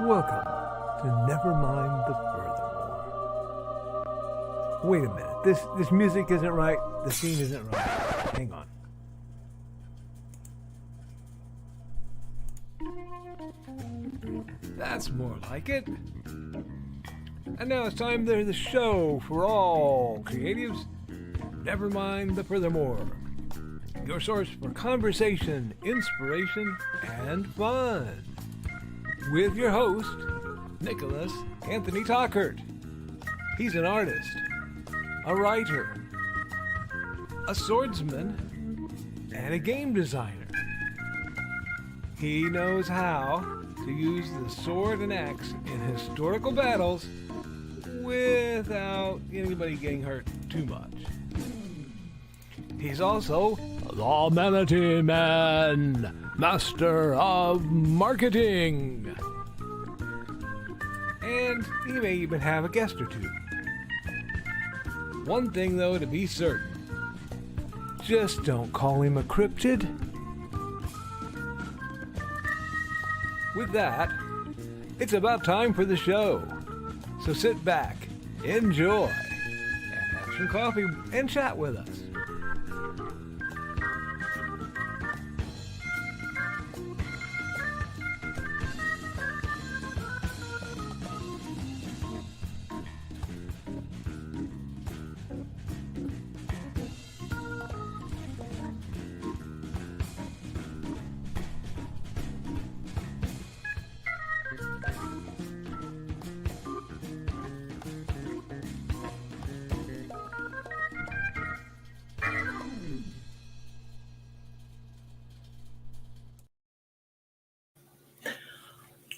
Welcome to Nevermind the Furthermore. Wait a minute, this music isn't right, the scene isn't right. Hang on. That's more like it. And now it's time for the show for all creatives. Nevermind the Furthermore. Your source for conversation, inspiration, and fun. With your host, Nicholas Anthony Tockert. He's an artist, a writer, a swordsman, and a game designer. He knows how to use the sword and axe in historical battles without anybody getting hurt too much. He's also the Manatee Man, master of marketing. And he may even have a guest or two. One thing, though, to be certain. Just don't call him a cryptid. With that, it's about time for the show. So sit back, enjoy, and have some coffee and chat with us.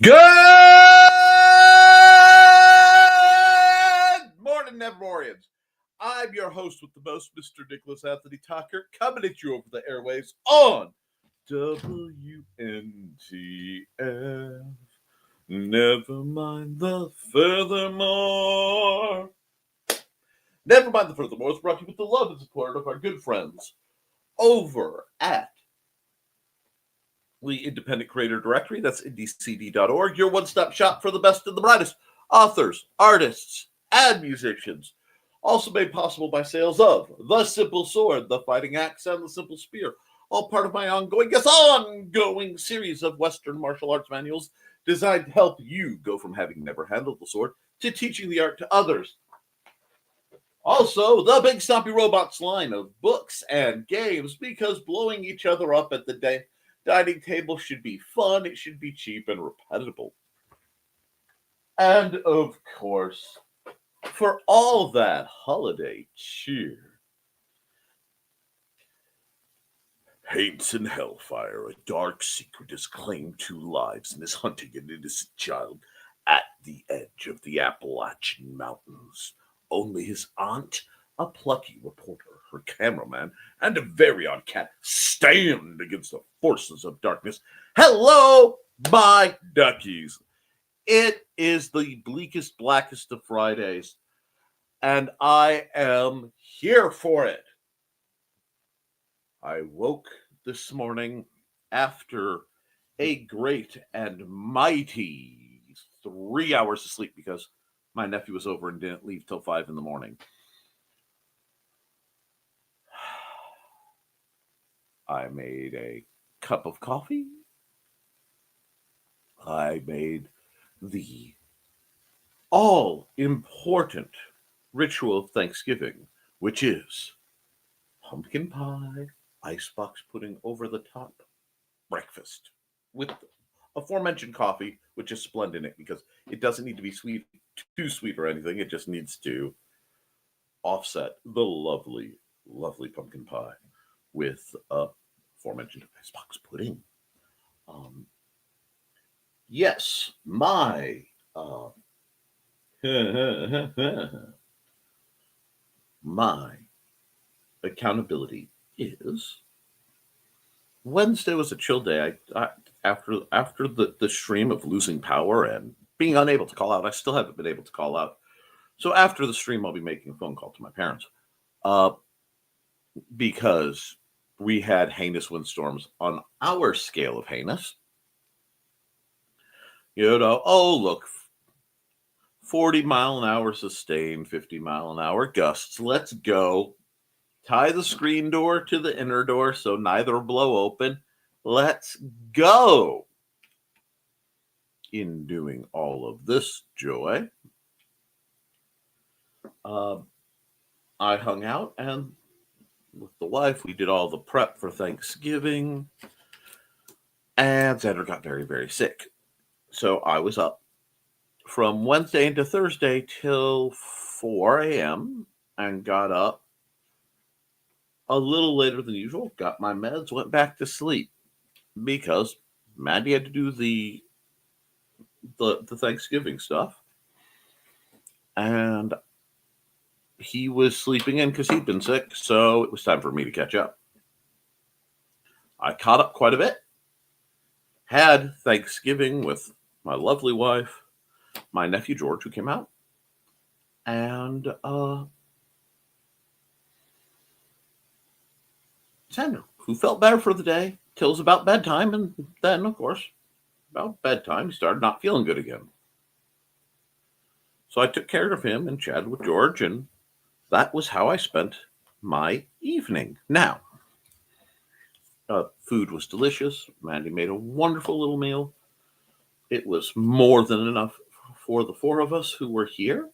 Good morning, Nevermorians. I'm your host with the most, Mr. Nicholas Anthony Tockert, coming at you over the airwaves on WNTF. Never mind the furthermore. Never mind the furthermore is brought to you with the love and support of our good friends over at the Independent Creator Directory. That's indiecd.org, your one-stop shop for the best and the brightest authors, artists, and musicians. Also made possible by sales of The Simple Sword, The Fighting Axe, and The Simple Spear. All part of my ongoing series of Western martial arts manuals designed to help you go from having never handled the sword to teaching the art to others. Also, the Big Stompy Robots line of books and games, because blowing each other up at the dining table should be fun, it should be cheap and repetitive. And of course, for all that holiday cheer, hates in hellfire, a dark secret has claimed 2 lives and is hunting an innocent child at the edge of the Appalachian Mountains. Only his aunt, a plucky reporter, her cameraman, and a very odd cat stand against the forces of darkness. Hello, my duckies. It is the bleakest, blackest of Fridays, and I am here for it. I woke this morning after a great and mighty 3 hours of sleep because my nephew was over and didn't leave till 5 in the morning. I made a cup of coffee. I made the all-important ritual of Thanksgiving, which is pumpkin pie, icebox pudding over the top, breakfast with aforementioned coffee, which is splendid in it because it doesn't need to be sweet, too sweet or anything. It just needs to offset the lovely, lovely pumpkin pie with aforementioned icebox pudding. Yes, my my accountability is Wednesday was a chill day. I after the stream of losing power and being unable to call out, I still haven't been able to call out. So after the stream, I'll be making a phone call to my parents because we had heinous windstorms on our scale of heinous. Oh, look, 40-mile-an-hour sustained, 50-mile-an-hour gusts. Let's go. Tie the screen door to the inner door so neither will blow open. Let's go. In doing all of this, Joy, I hung out, and with the wife, we did all the prep for Thanksgiving, and Xander got very, very sick. So I was up from Wednesday into Thursday till 4 a.m. and got up a little later than usual, got my meds, went back to sleep because Mandy had to do the Thanksgiving stuff, and he was sleeping in because he'd been sick, so it was time for me to catch up. I caught up quite a bit, had Thanksgiving with my lovely wife, my nephew George, who came out, and Xander, who felt better for the day till it was about bedtime, and then, of course, about bedtime, he started not feeling good again. So I took care of him and chatted with George, and that was how I spent my evening. Now, food was delicious. Mandy made a wonderful little meal. It was more than enough for the four of us who were here.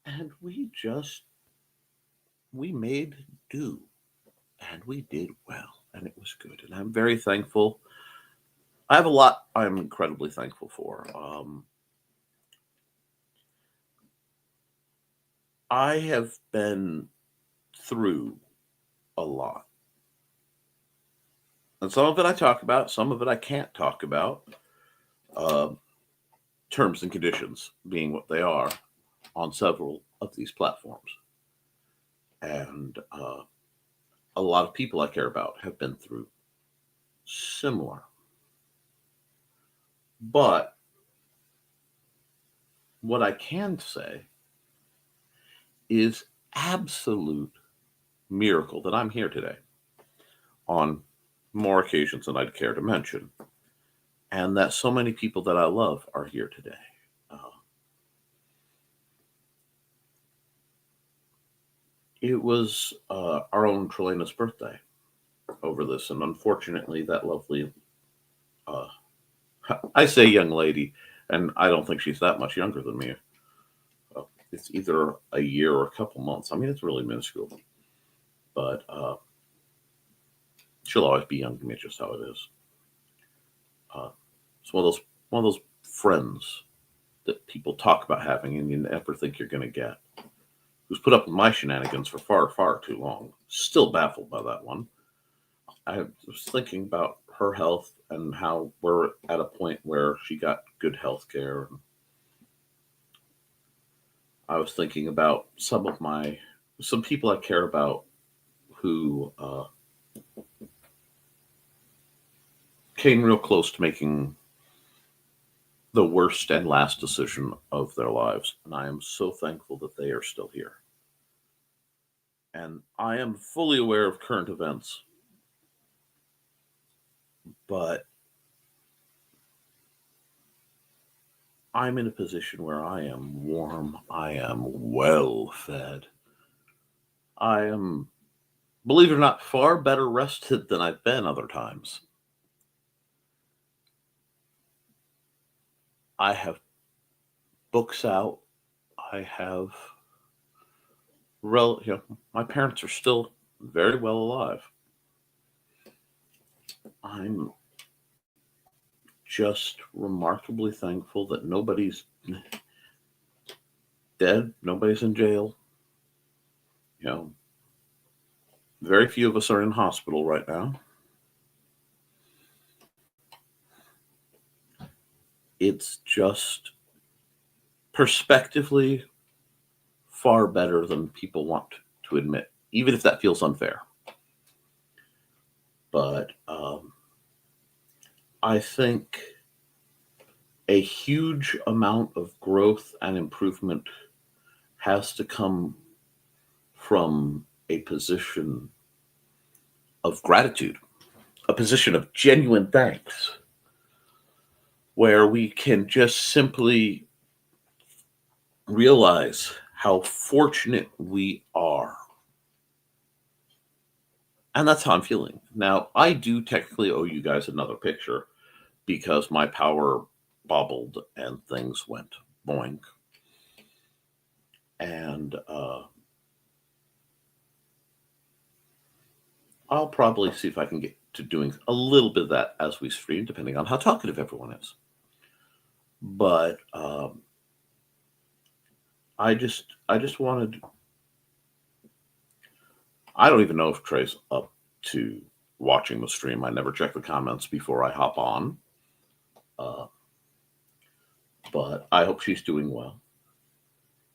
And we made do, and we did well, and it was good. And I'm very thankful. I have a lot I'm incredibly thankful for. I have been through a lot. And some of it I talk about, some of it I can't talk about. Terms and conditions being what they are on several of these platforms. And a lot of people I care about have been through similar. But what I can say is absolute miracle that I'm here today on more occasions than I'd care to mention, and that so many people that I love are here today. It was our own Trelena's birthday over this, and unfortunately that lovely, I say young lady, and I don't think she's that much younger than me. It's either a year or a couple months. I mean, it's really minuscule. But she'll always be young to me, just how it is. It's one of those friends that people talk about having and you never think you're going to get. Who's put up with my shenanigans for far, far too long. Still baffled by that one. I was thinking about her health and how we're at a point where she got good health care. I was thinking about some people I care about who came real close to making the worst and last decision of their lives. And I am so thankful that they are still here. And I am fully aware of current events. But I'm in a position where I am warm. I am well fed. I am, believe it or not, far better rested than I've been other times. I have books out. I have, my parents are still very well alive. I'm just remarkably thankful that nobody's dead, nobody's in jail. Very few of us are in hospital right now. It's just perspectively far better than people want to admit, even if that feels unfair. But I think a huge amount of growth and improvement has to come from a position of gratitude. a position of genuine thanks where we can just simply realize how fortunate we are. And that's how I'm feeling. Now, I do technically owe you guys another picture because my power bubbled and things went boink. And I'll probably see if I can get to doing a little bit of that as we stream, depending on how talkative everyone is. But I just wanted. I don't even know if Trey's up to watching the stream. I never check the comments before I hop on. But I hope she's doing well.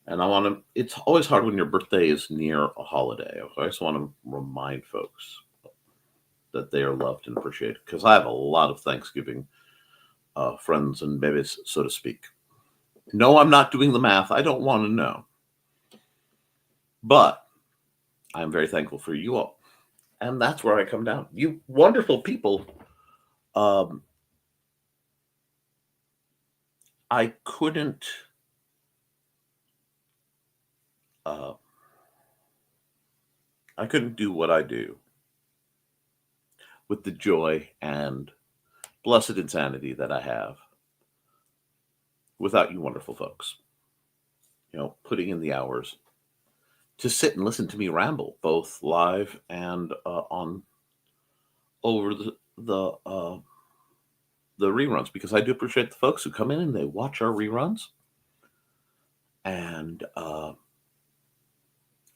And I want to. It's always hard when your birthday is near a holiday. I just want to remind folks that they are loved and appreciated, because I have a lot of Thanksgiving friends and babies, so to speak. No, I'm not doing the math. I don't want to know. But I'm very thankful for you all. And that's where I come down. You wonderful people. I couldn't do what I do with the joy and blessed insanity that I have without you wonderful folks. You know, putting in the hours to sit and listen to me ramble, both live and on over the reruns, because I do appreciate the folks who come in and they watch our reruns. And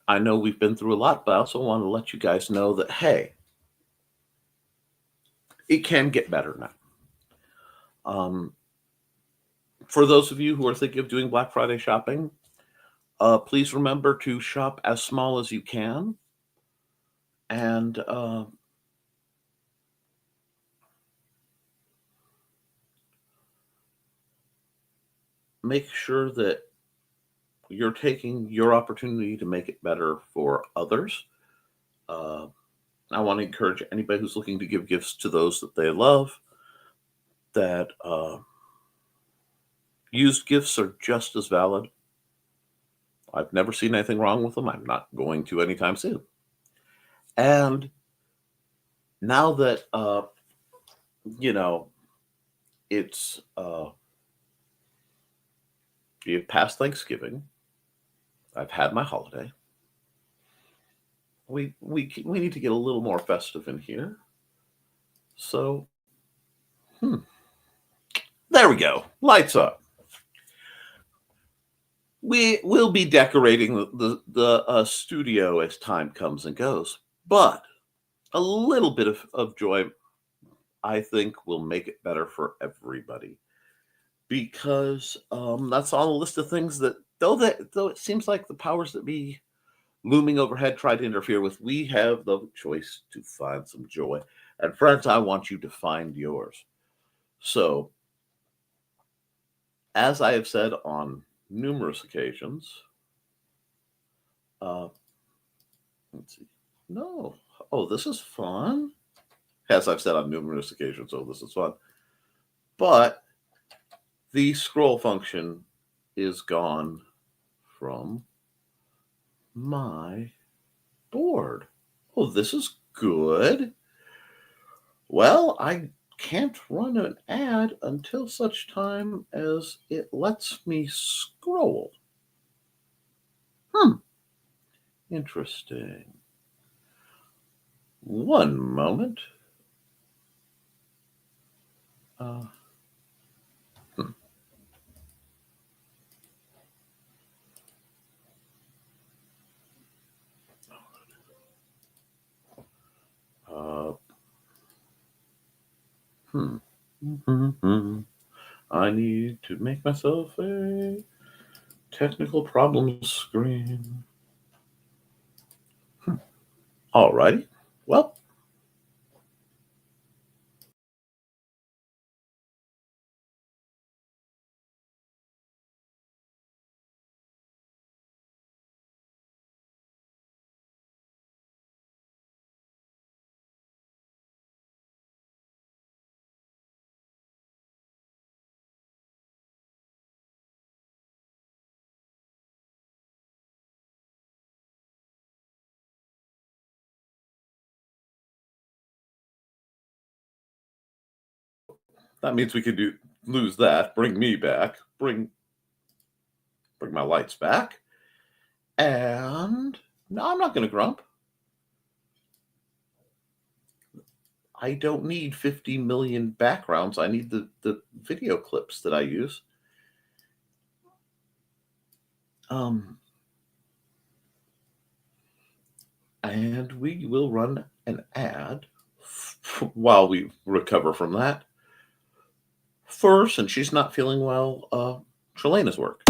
I know we've been through a lot, but I also want to let you guys know that, hey, it can get better now. For those of you who are thinking of doing Black Friday shopping, please remember to shop as small as you can. And make sure that you're taking your opportunity to make it better for others. I want to encourage anybody who's looking to give gifts to those that they love that used gifts are just as valid. I've never seen anything wrong with them. I'm not going to anytime soon. And now that, it's past Thanksgiving, I've had my holiday. We need to get a little more festive in here. So, there we go. Lights up. We will be decorating the studio as time comes and goes, but a little bit of joy, I think, will make it better for everybody. Because that's on a list of things that, though it seems like the powers that be looming overhead try to interfere with, we have the choice to find some joy. And friends, I want you to find yours. So, as I have said on numerous occasions, let's see. No. Oh, this is fun. As I've said on numerous occasions, oh, this is fun. But the scroll function is gone from my board. Oh, this is good. Well, I can't run an ad until such time as it lets me scroll. Interesting. One moment. I need to make myself a technical problem screen. Alrighty. Well, That means we could lose that. Bring me back. Bring my lights back. And no, I'm not going to grump. I don't need 50 million backgrounds. I need the video clips that I use. And we will run an ad while we recover from that. First, and she's not feeling well, Trelena's work.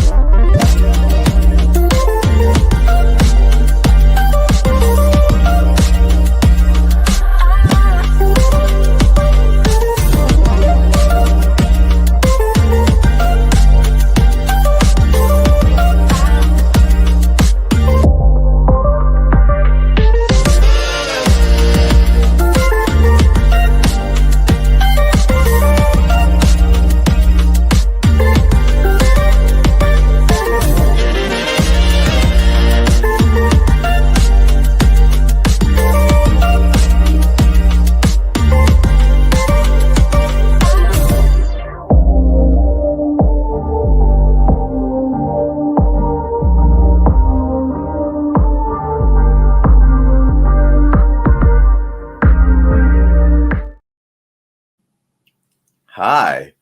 Hi.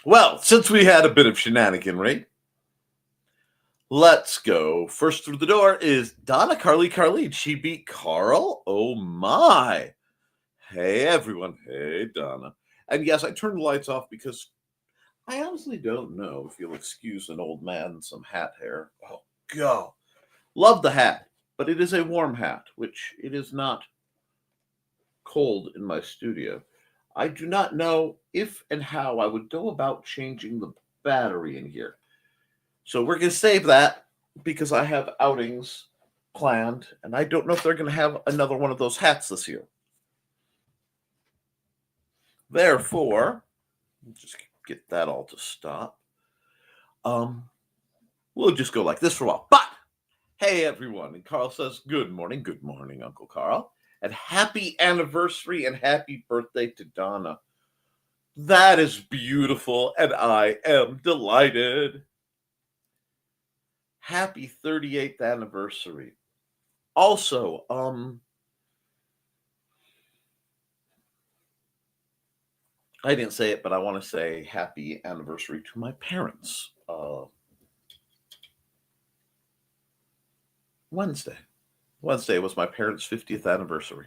Well, since we had a bit of shenaniganry, let's go. First through the door is Donna Carly. She beat Carl. Oh my. Hey everyone. Hey Donna. And yes, I turned the lights off because I honestly don't know if you'll excuse an old man and some hat hair. Oh God. Love the hat, but it is a warm hat, which it is not cold in my studio. I do not know if and how I would go about changing the battery in here. So we're going to save that because I have outings planned, and I don't know if they're going to have another one of those hats this year. Therefore, just get that all to stop. We'll just go like this for a while. But, hey everyone, and Carl says, good morning, Uncle Carl. And happy anniversary and happy birthday to Donna. That is beautiful, and I am delighted. Happy 38th anniversary. Also, I didn't say it, but I want to say happy anniversary to my parents. Wednesday was my parents' 50th anniversary.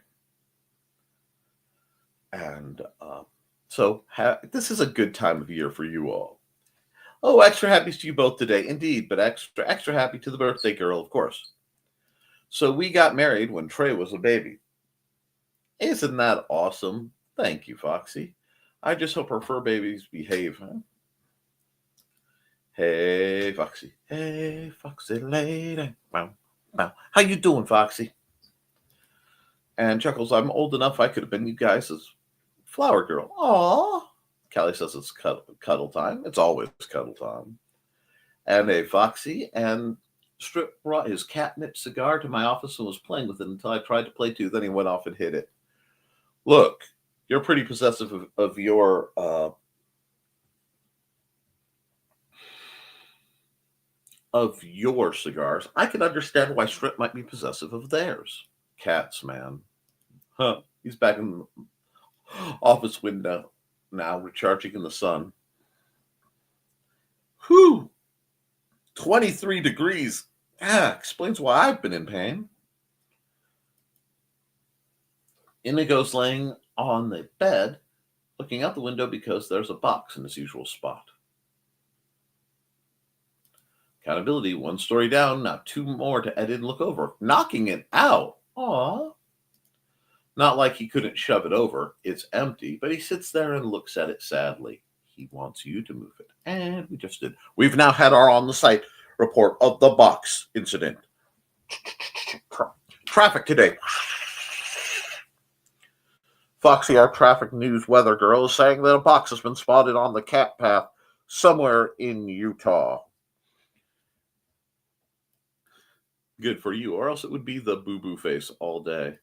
And so this is a good time of year for you all. Oh, extra happy to you both today. Indeed, but extra happy to the birthday girl, of course. So we got married when Trey was a baby. Isn't that awesome? Thank you, Foxy. I just hope her fur babies behave, huh? Hey, Foxy. Hey, Foxy lady. Wow. Wow. How you doing, Foxy? And Chuckles, I'm old enough I could have been you guys' flower girl. Aw. Callie says it's cuddle time. It's always cuddle time. And a Foxy and Strip brought his catnip cigar to my office and was playing with it until I tried to play too. Then he went off and hit it. Look, you're pretty possessive of your cigars. I can understand why Strip might be possessive of theirs. Cats, man. Huh. He's back in the office window now, recharging in the sun. Whew. 23 degrees. Explains why I've been in pain. Inigo's laying on the bed, looking out the window because there's a box in his usual spot. Accountability, 1 story down, now 2 more to edit and look over. Knocking it out. Aw. Not like he couldn't shove it over. It's empty, but he sits there and looks at it sadly. He wants you to move it. And we just did. We've now had our on-the-site report of the box incident. Traffic today. Foxy, our traffic news weather girl, is saying that a box has been spotted on the cat path somewhere in Utah. Good for you, or else it would be the boo-boo face all day.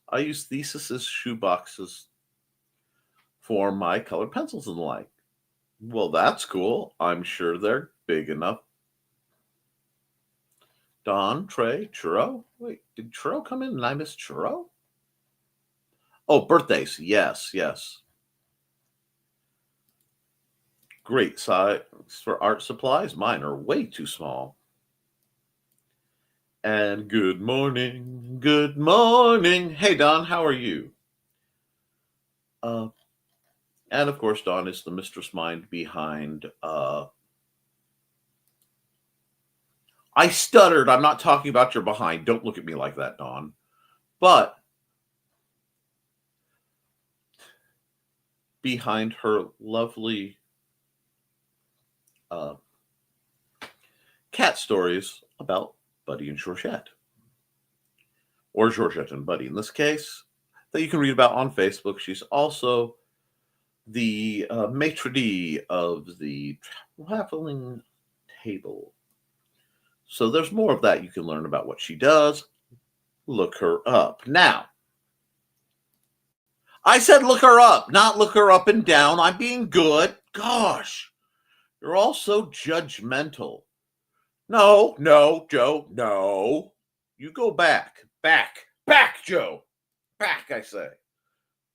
I use Thesis's shoe boxes for my colored pencils and the like. Well, that's cool. I'm sure they're big enough. Don, Trey, Churro. Wait, did Churro come in and I missed Churro? Oh, birthdays. Yes, yes. Great size for art supplies. Mine are way too small. And good morning. Good morning. Hey, Don, how are you? And of course, Dawn is the mistress mind behind. I stuttered. I'm not talking about your behind. Don't look at me like that, Dawn. But behind her lovely cat stories about Buddy and Georgette. Or Georgette and Buddy in this case, that you can read about on Facebook. She's also the maitre d' of the traveling table. So there's more of that you can learn about what she does. Look her up. Now, I said look her up, not look her up and down. I'm being good. Gosh, you're all so judgmental. No, Joe, no. You go back, Joe. Back, I say.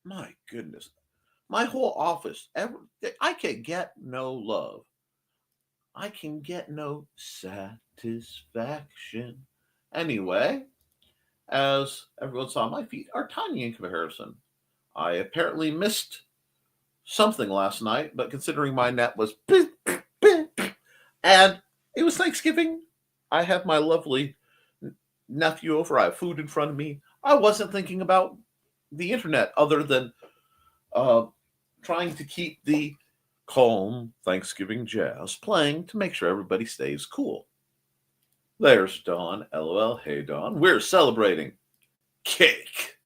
My goodness. My whole office, I can get no love. I can get no satisfaction. Anyway, as everyone saw, my feet are tiny in comparison. I apparently missed something last night, but considering my net was and it was Thanksgiving, I have my lovely nephew over. I have food in front of me. I wasn't thinking about the internet other than trying to keep the calm Thanksgiving jazz playing to make sure everybody stays cool. There's Dawn. LOL. Hey, Dawn. We're celebrating cake.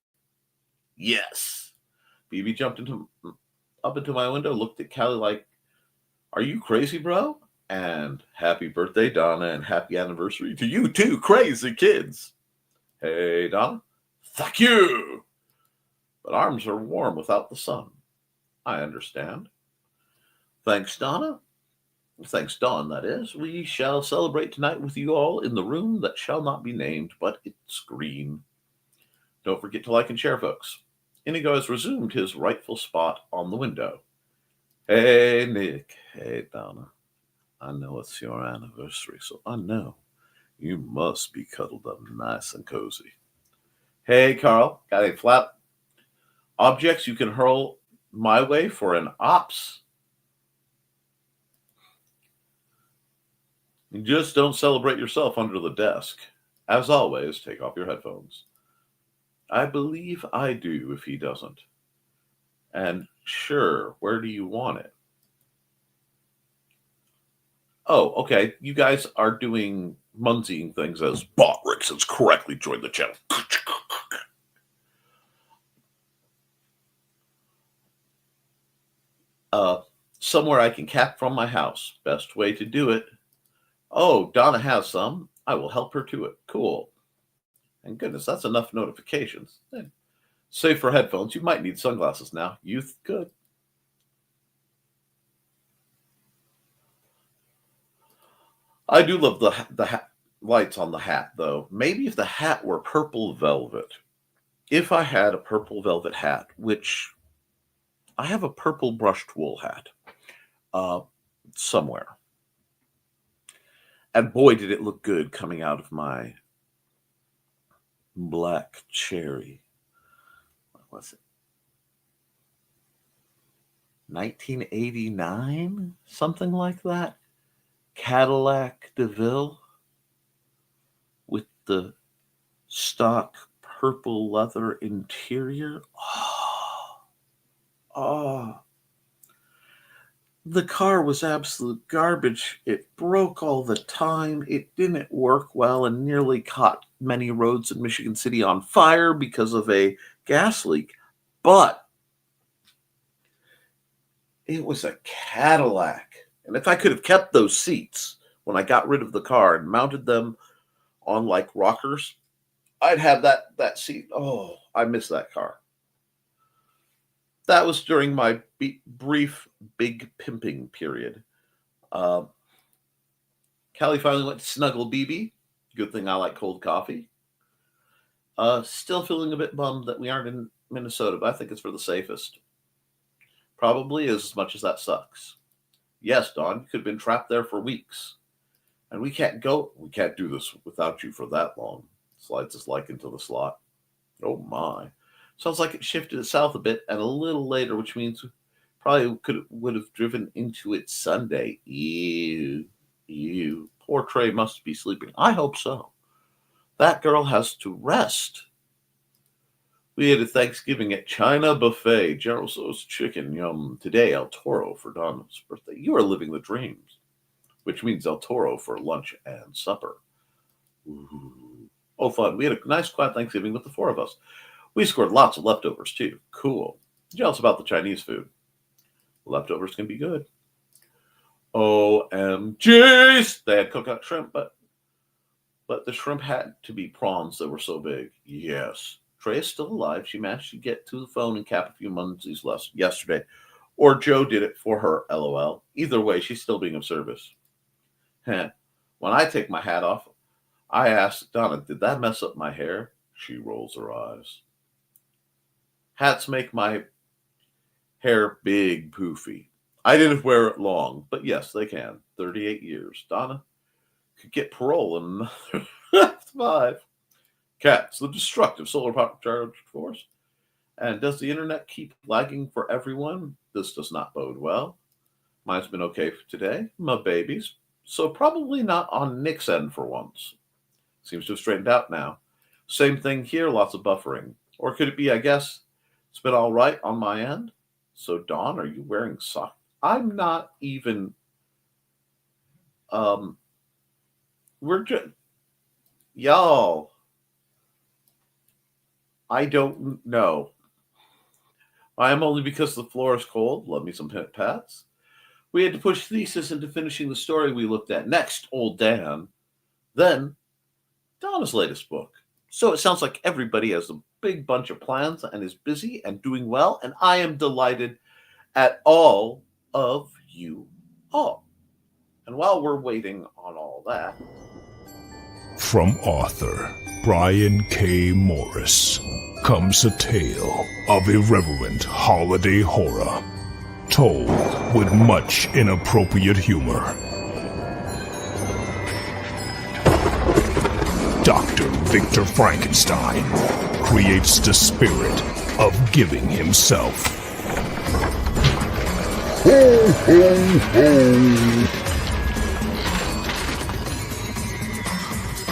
Yes. BB jumped up into my window, looked at Callie like, are you crazy, bro? And happy birthday, Donna, and happy anniversary to you too, crazy kids. Hey, Donna. Thank you. But arms are warm without the sun. I understand. Thanks, Donna. Thanks, Dawn, that is. We shall celebrate tonight with you all in the room that shall not be named, but it's green. Don't forget to like and share, folks. Inigo has resumed his rightful spot on the window. Hey, Nick. Hey, Donna. I know it's your anniversary, so I know you must be cuddled up nice and cozy. Hey, Carl. Got any flat objects you can hurl my way for an ops? You just don't celebrate yourself under the desk. As always, take off your headphones. I believe I do if he doesn't. And sure, where do you want it? Oh, okay. You guys are doing Munzing things as Bot Rickson's correctly joined the channel. Somewhere I can cap from my house. Best way to do it. Oh, Donna has some. I will help her to it. Cool. And goodness, that's enough notifications. Save for headphones. You might need sunglasses now. Youth, good. I do love the lights on the hat, though. Maybe if the hat were purple velvet. If I had a purple velvet hat, which I have a purple brushed wool hat somewhere. And boy, did it look good coming out of my black cherry. What was it? 1989? Something like that? Cadillac DeVille with the stock purple leather interior. Oh. The car was absolute garbage. It broke all the time. It didn't work well and nearly caught many roads in Michigan City on fire because of a gas leak. But it was a Cadillac. And if I could have kept those seats when I got rid of the car and mounted them on like rockers, I'd have that seat. Oh, I miss that car. That was during my brief big pimping period. Uh, Callie finally went to snuggle BB. Good thing I like cold coffee. Still feeling a bit bummed that we aren't in Minnesota, but I think it's for the safest. Probably as much as that sucks. Yes, Dawn, you could have been trapped there for weeks. And we can't do this without you for that long. Slides his like into the slot. Oh my. Sounds like it shifted it south a bit and a little later, which means probably would have driven into it Sunday. Ew. Poor Trey must be sleeping. I hope so. That girl has to rest. We had a Thanksgiving at China Buffet. General Tso's chicken, yum. Today, El Toro for Donna's birthday. You are living the dreams, which means El Toro for lunch and supper. Ooh. Oh, fun. We had a nice, quiet Thanksgiving with the four of us. We scored lots of leftovers, too. Cool. Jealous about the Chinese food. Leftovers can be good. OMGs! They had cookout shrimp, but the shrimp had to be prawns that were so big. Yes. Trey is still alive. She managed to get to the phone and cap a few Munsies yesterday. Or Joe did it for her, LOL. Either way, she's still being of service. When I take my hat off, I ask Donna, did that mess up my hair? She rolls her eyes. Hats make my hair big poofy. I didn't wear it long, but yes, they can. 38 years. Donna could get parole in another 5. Cats, the destructive solar power charge force. And does the internet keep lagging for everyone? This does not bode well. Mine's been okay for today. My babies. So probably not on Nick's end for once. Seems to have straightened out now. Same thing here, lots of buffering. Or could it be, I guess, it's been all right on my end? So, Dawn, are you wearing socks? I'm not even... We're just... Y'all... I don't know. I am only because the floor is cold. Love me some pats. We had to push thesis into finishing the story we looked at. Next, old Dan. Then, Donna's latest book. So it sounds like everybody has a big bunch of plans and is busy and doing well. And I am delighted at all of you all. And while we're waiting on all that... From author Brian K. Morris comes a tale of irreverent holiday horror, told with much inappropriate humor. Dr. Victor Frankenstein creates the spirit of giving himself. Ho, ho, ho!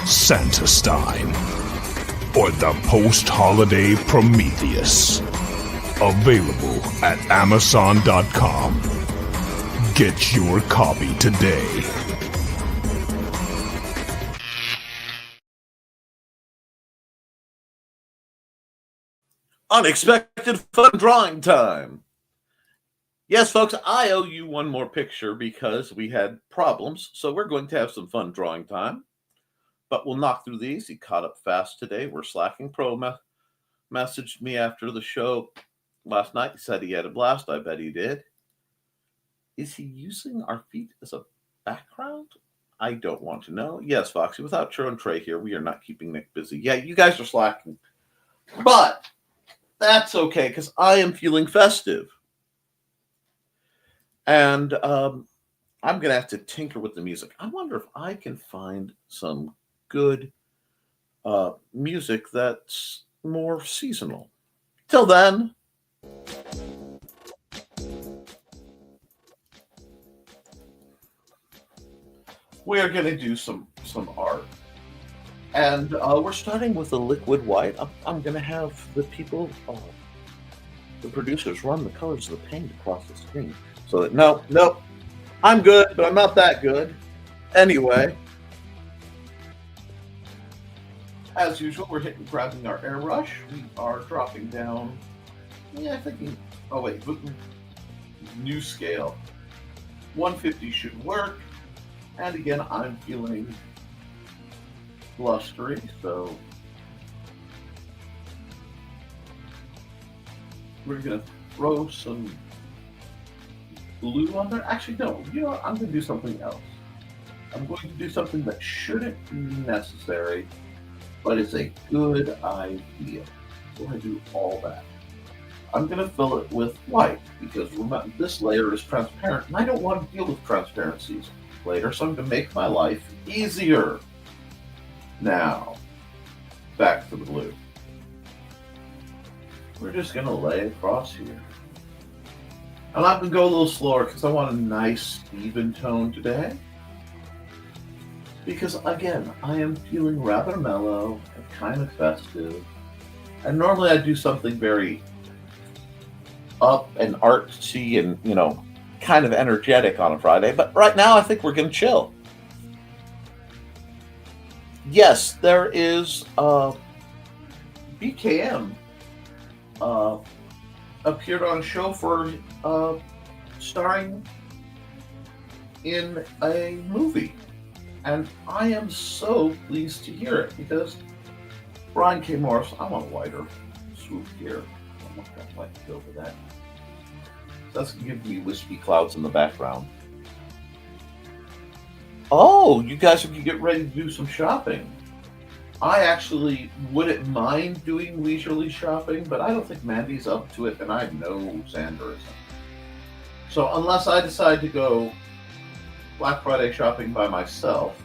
Santastein, or the post-holiday Prometheus. Available at Amazon.com. Get your copy today. Unexpected fun drawing time. Yes, folks, I owe you one more picture because we had problems, so we're going to have some fun drawing time. But we'll knock through these. He caught up fast today. We're slacking. Pro messaged me after the show last night. He said he had a blast. I bet he did. Is he using our feet as a background? I don't want to know. Yes, Foxy, without Churro and Trey here, we are not keeping Nick busy. Yeah, you guys are slacking. But that's okay, because I am feeling festive. And I'm going to have to tinker with the music. I wonder if I can find some good music that's more seasonal. Till then, we are going to do some art. And we're starting with a liquid white. I'm going to have the people, the producers, run the colors of the paint across the screen. So that, no, I'm good, but I'm not that good. Anyway, as usual, we're grabbing our airbrush. We are dropping down, new scale. 150 should work. And again, I'm feeling blustery, so we're going to throw some glue on there. Actually, no. You know what? I'm going to do something else. I'm going to do something that shouldn't be necessary, but it's a good idea. So I do all that. I'm going to fill it with white because remember, this layer is transparent, and I don't want to deal with transparencies later, so I'm going to make my life easier. Now, back to the blue. We're just going to lay across here. And I'm going to go a little slower because I want a nice, even tone today. Because, again, I am feeling rather mellow and kind of festive. And normally I do something very up and artsy and, you know, kind of energetic on a Friday. But right now I think we're going to chill. Yes, there is BKM appeared on a show for starring in a movie. And I am so pleased to hear it because Brian K. Morris, I want a wider swoop here. I'm not going to like to go for that. That's going to give me wispy clouds in the background. Oh, you guys are going to get ready to do some shopping. I actually wouldn't mind doing leisurely shopping, but I don't think Mandy's up to it, and I know Xander isn't. So unless I decide to go Black Friday shopping by myself,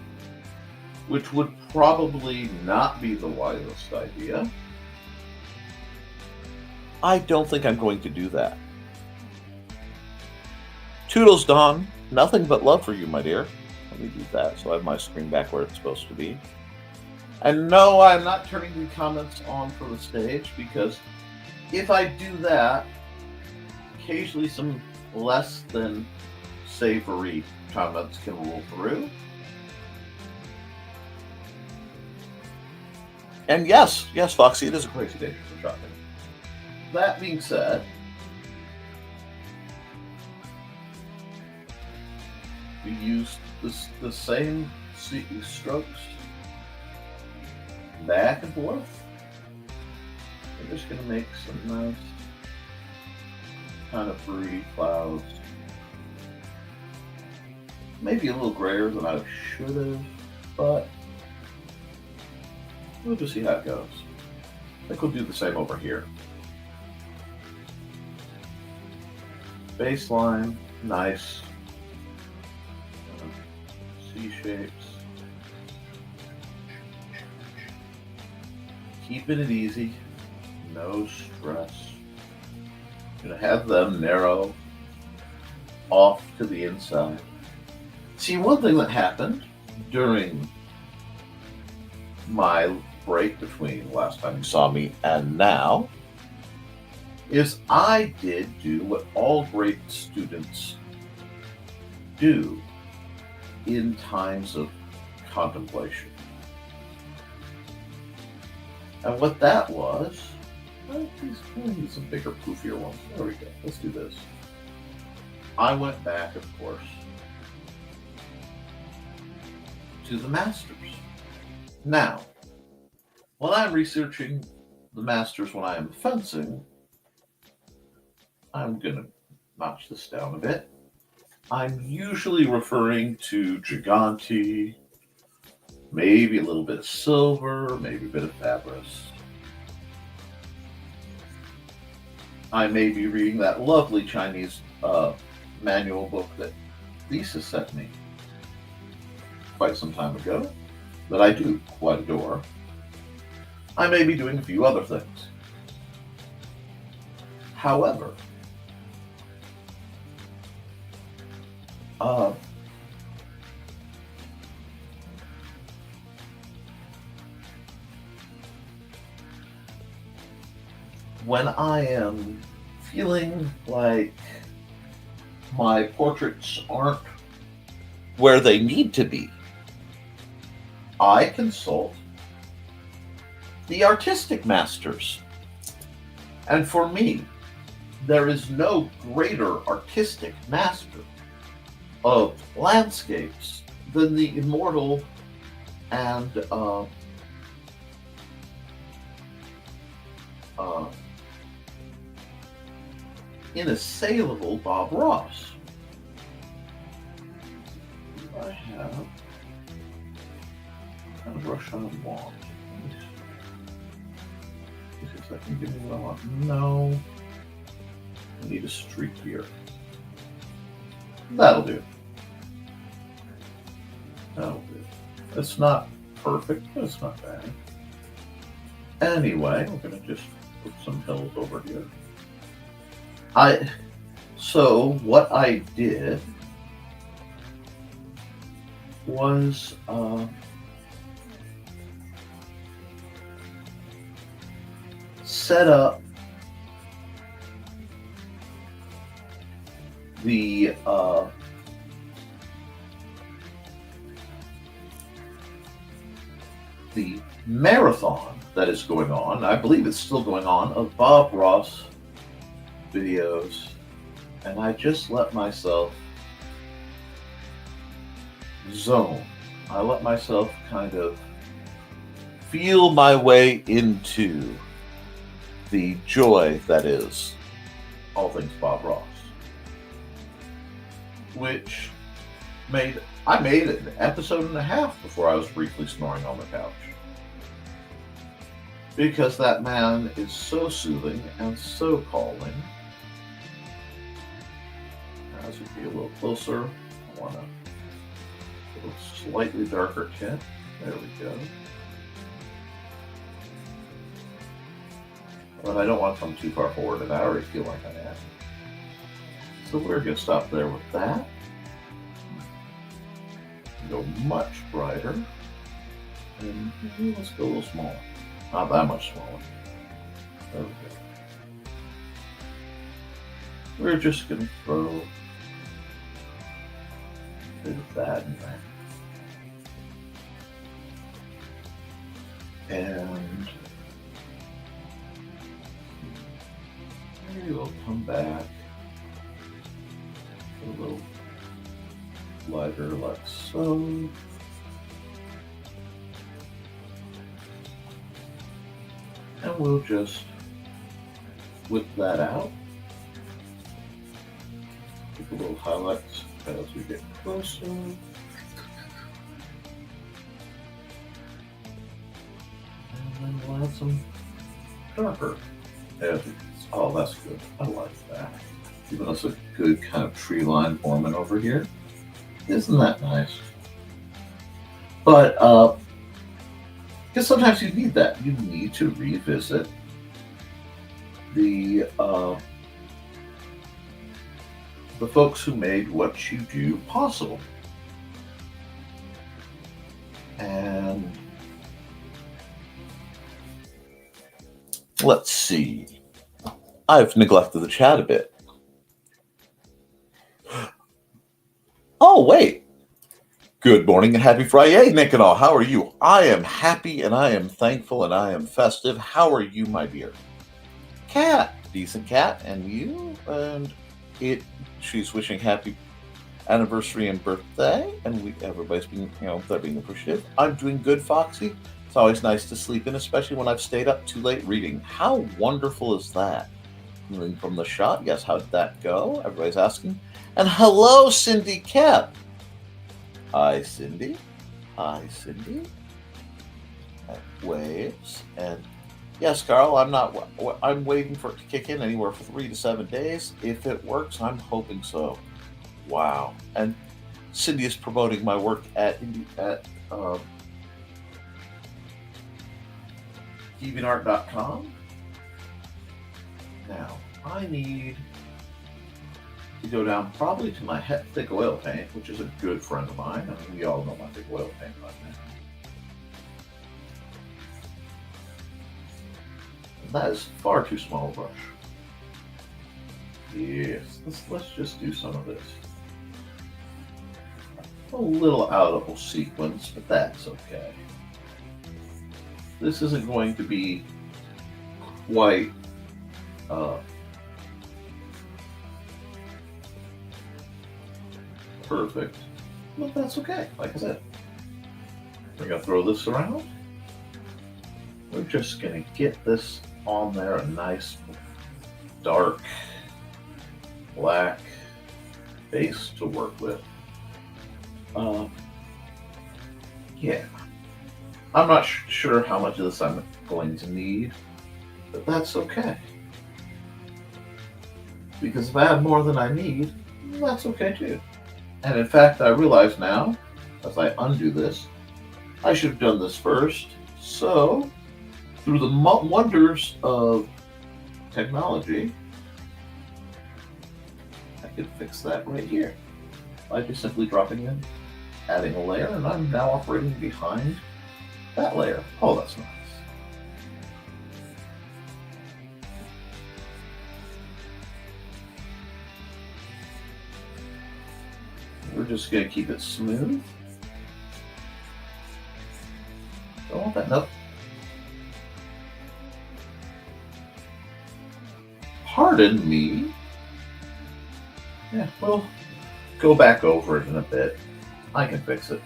which would probably not be the wisest idea, I don't think I'm going to do that. Toodles, Dawn. Nothing but love for you, my dear. Let me do that so I have my screen back where it's supposed to be. And no, I'm not turning the comments on for the stage because if I do that, occasionally some less than savory comments can roll through. And yes, Foxy, it is a crazy day for shopping. That being said, we used the same strokes back and forth. We're just going to make some nice kind of free clouds. Maybe a little grayer than I should have, but we'll just see how it goes. I think we'll do the same over here. Baseline, nice. C shapes. Keeping it easy, no stress. Gonna have them narrow off to the inside. See, one thing that happened during my break between last time you saw me and now is I did do what all great students do in times of contemplation. And what that was, well, we need some bigger, poofier ones. There we go. Let's do this. I went back, of course, to the Masters. Now, when I'm researching the Masters when I am fencing, I'm going to notch this down a bit. I'm usually referring to Gigante, maybe a little bit of silver, maybe a bit of Fabris. I may be reading that lovely Chinese manual book that Lisa sent me quite some time ago, that I do quite adore. I may be doing a few other things. However, when I am feeling like my portraits aren't where they need to be, I consult the artistic masters. And for me, there is no greater artistic master of landscapes than the immortal and inassailable Bob Ross. I have a brush on wand. See if I can give me what I want. No. I need a streak here. That'll do. That'll do. It's not perfect, but it's not bad. Anyway, we're going to just put some hills over here. So what I did was set up the marathon that is going on. I believe it's still going on, of Bob Ross videos, and I just let myself zone. I let myself kind of feel my way into the joy that is all things Bob Ross, which I made an episode and a half before I was briefly snoring on the couch, because that man is so soothing and so calming. As we get a little closer, I want a slightly darker tint. There we go. But I don't want to come too far forward, and I already feel like I am. So we're going to stop there with that. Go much brighter. And let's go a little smaller. Not that much smaller. There we go. We're just going to throw a bit of that in there. And maybe we'll come back a little lighter like so. And we'll just whip that out. Take a little highlights as we get closer. And then we'll add some darker. Oh, that's good. I like that. Giving us a good kind of tree line forming over here. Isn't that nice? But, because sometimes you need that. You need to revisit the folks who made what you do possible. And let's see. I've neglected the chat a bit. Oh, wait. Good morning and happy Friday, Nick and all. How are you? I am happy and I am thankful and I am festive. How are you, my dear? Cat. Decent cat. And you? And she's wishing happy anniversary and birthday. And everybody's being, they're being appreciative. I'm doing good, Foxy. It's always nice to sleep in, especially when I've stayed up too late reading. How wonderful is that? Moving from the shot. Yes, how did that go? Everybody's asking. And hello, Cindy Koepp. Hi, Cindy. Hi, Cindy. Waves. And yes, Carl, I'm waiting for it to kick in anywhere for 3 to 7 days. If it works, I'm hoping so. Wow. And Cindy is promoting my work at deviantart.com. Now, I need to go down probably to my thick oil paint, which is a good friend of mine. I mean, we all know my thick oil paint right now. And that is far too small a brush. Yes, let's just do some of this. A little out of sequence, but that's okay. This isn't going to be quite perfect, but that's okay. Like I said, we're gonna throw this around. We're just gonna get this on there a nice dark black base to work with. Yeah. I'm not sure how much of this I'm going to need, but that's okay. Because if I have more than I need, that's okay too. And in fact, I realize now, as I undo this, I should have done this first. So, through the wonders of technology, I can fix that right here by just simply dropping in, adding a layer, and I'm now operating behind that layer. Oh, that's nice. We're just going to keep it smooth. Don't want that. Nope. Pardon me. Yeah, we'll go back over it in a bit. I can fix it.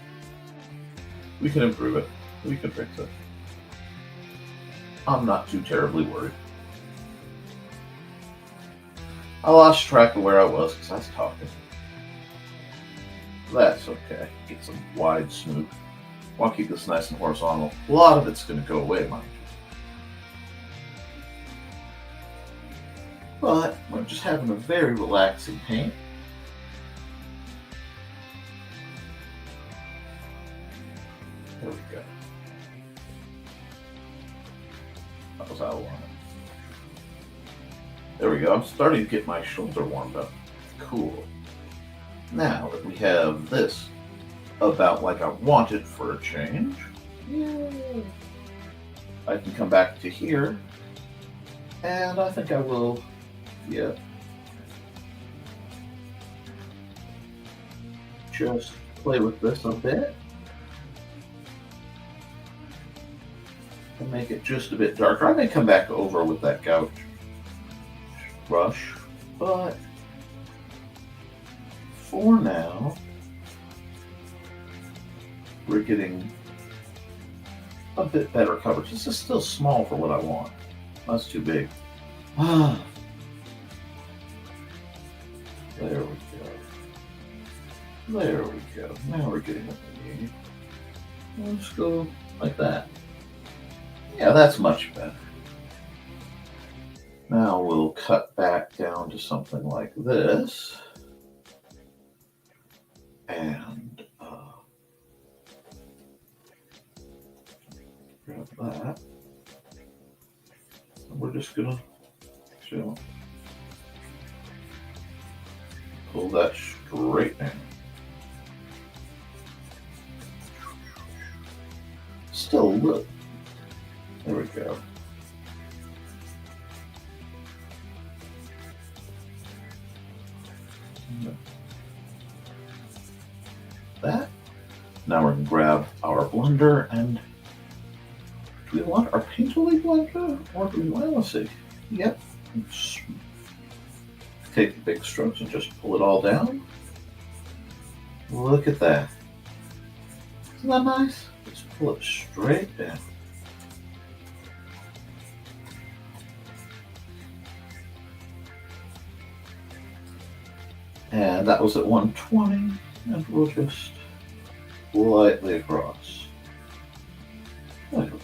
We can improve it. We can fix it. I'm not too terribly worried. I lost track of where I was because I was talking. That's okay. Get some wide, smooth. I want to keep this nice and horizontal. A lot of it's going to go away, mind you. But we're just having a very relaxing paint. There we go. That was how I wanted it. There we go. I'm starting to get my shoulder warmed up. Cool. Now that we have this about like I want it for a change, I can come back to here, and I think I will, just play with this a bit and make it just a bit darker. I may come back over with that gouache brush, but for now, we're getting a bit better coverage. This is still small for what I want. That's too big. There we go. There we go. Now we're getting what we need. Let's go like that. Yeah, that's much better. Now we'll cut back down to something like this. And grab that. And we're just gonna pull that straight down. Still look. There we go. That. Now we're going to grab our blender and do we want our painterly blender or do we want to see? Yep. Take the big strokes and just pull it all down. Look at that. Isn't that nice? Just pull it straight down. And that was at 120. And we'll just lightly across. There we go.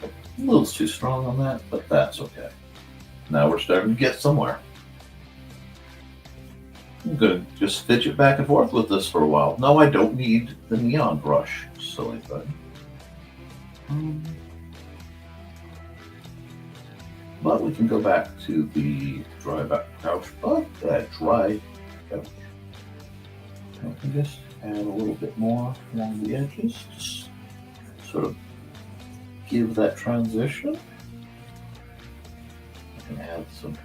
A little too strong on that, but that's okay. Now we're starting to get somewhere. I'm going to just fidget back and forth with this for a while. No, I don't need the neon brush, silly thing. But we can go back to the dry couch, dry couch. I can just add a little bit more along the edges, just sort of give that transition. I can add some,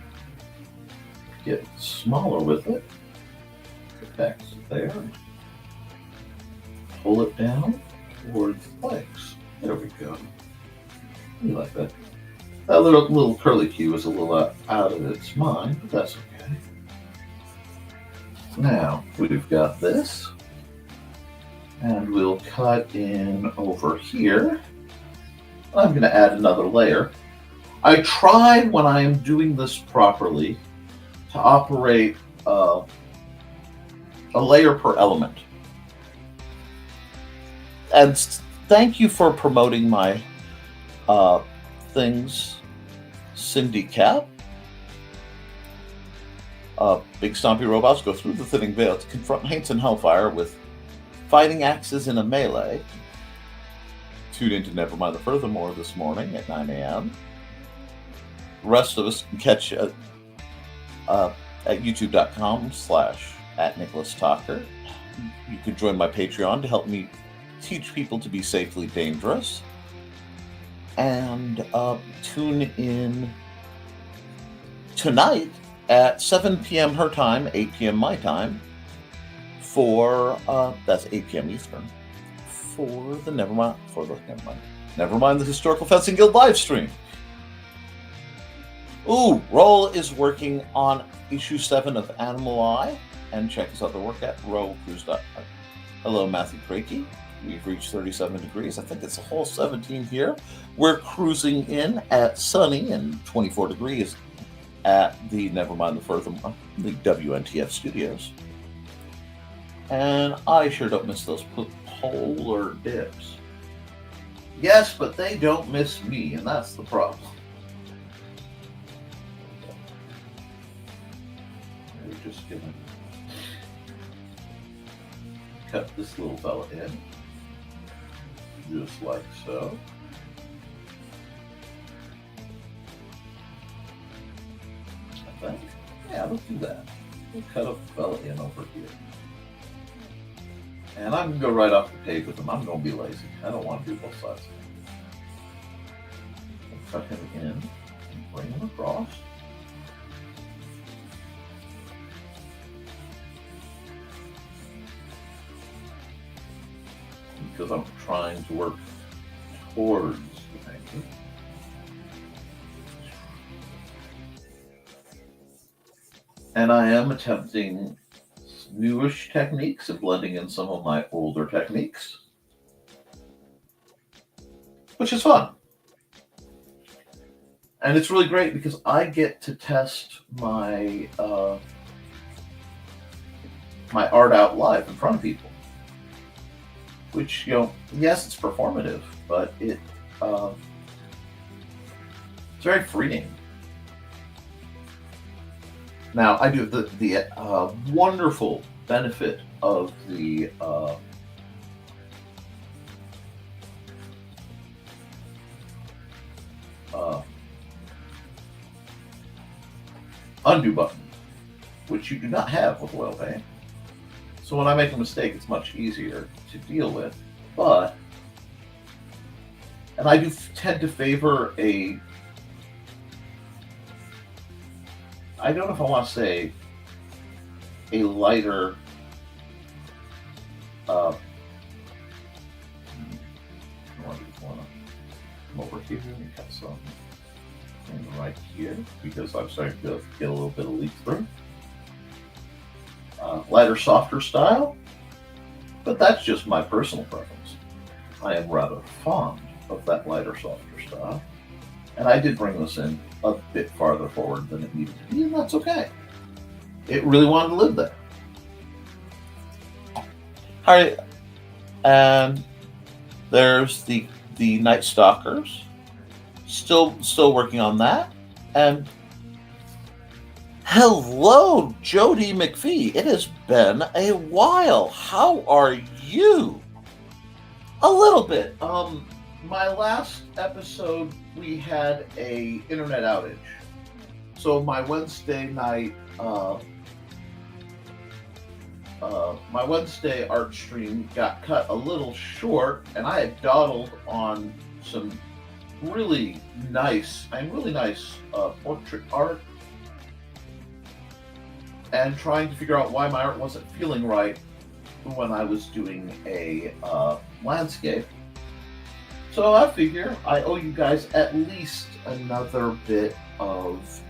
get smaller with it. Get back to there. Pull it down towards the legs. There we go. You like that? That little curly cue is a little out of its mind, but that's okay. Now we've got this, and we'll cut in over here. I'm going to add another layer I try when I am doing this properly to operate a layer per element. And thank you for promoting my things, Cindy Koepp. Big stompy robots go through the thinning veil to confront Haints and Hellfire with fighting axes in a melee. Tune in to Nevermind the Furthermore this morning at 9 a.m. The rest of us can catch at youtube.com/@NicholasTockert. You can join my Patreon to help me teach people to be safely dangerous. And tune in tonight at 7 p.m. her time, 8 p.m. my time, for that's 8 p.m. Eastern, for the Nevermind the Historical Fencing Guild live stream. Ooh, Roll is working on issue 7 of Animal Eye, and check his other work at rollcruise.com. Hello, Matthew Crakey. We've reached 37 degrees. I think it's a whole 17 here. We're cruising in at sunny and 24 degrees at the Nevermind the Furthermore, the WNTF studios. And I sure don't miss those polar dips. Yes, but they don't miss me, and that's the problem. We're just gonna cut this little fella in, just like so. I think. Yeah, let's do that. We'll cut a fella in over here. And I'm going to go right off the page with him. I'm going to be lazy. I don't want to do both sides. I'll cut him in and bring him across. Because I'm trying to work towards the painting. And I am attempting newish techniques and blending in some of my older techniques, which is fun. And it's really great because I get to test my my art out live in front of people, which, you know, yes, it's performative, but it's very freeing. Now, I do the wonderful benefit of the undo button, which you do not have with oil paint. So when I make a mistake, it's much easier to deal with. And I do tend to favor I don't know if I want to say a lighter I want to come over here and cut some right here because I'm starting to get a little bit of leak through. Lighter, softer style, but that's just my personal preference. I am rather fond of that lighter, softer style, and I did bring this in a bit farther forward than it needed to be, and that's okay. It really wanted to live there. All right, and there's the Night Stalkers. Still working on that. And hello, Jody McPhee. It has been a while. How are you? A little bit. My last episode, we had a internet outage. So my Wednesday night, my Wednesday art stream got cut a little short, and I had dawdled on some really nice portrait art, and trying to figure out why my art wasn't feeling right when I was doing a landscape. So I figure I owe you guys at least another bit of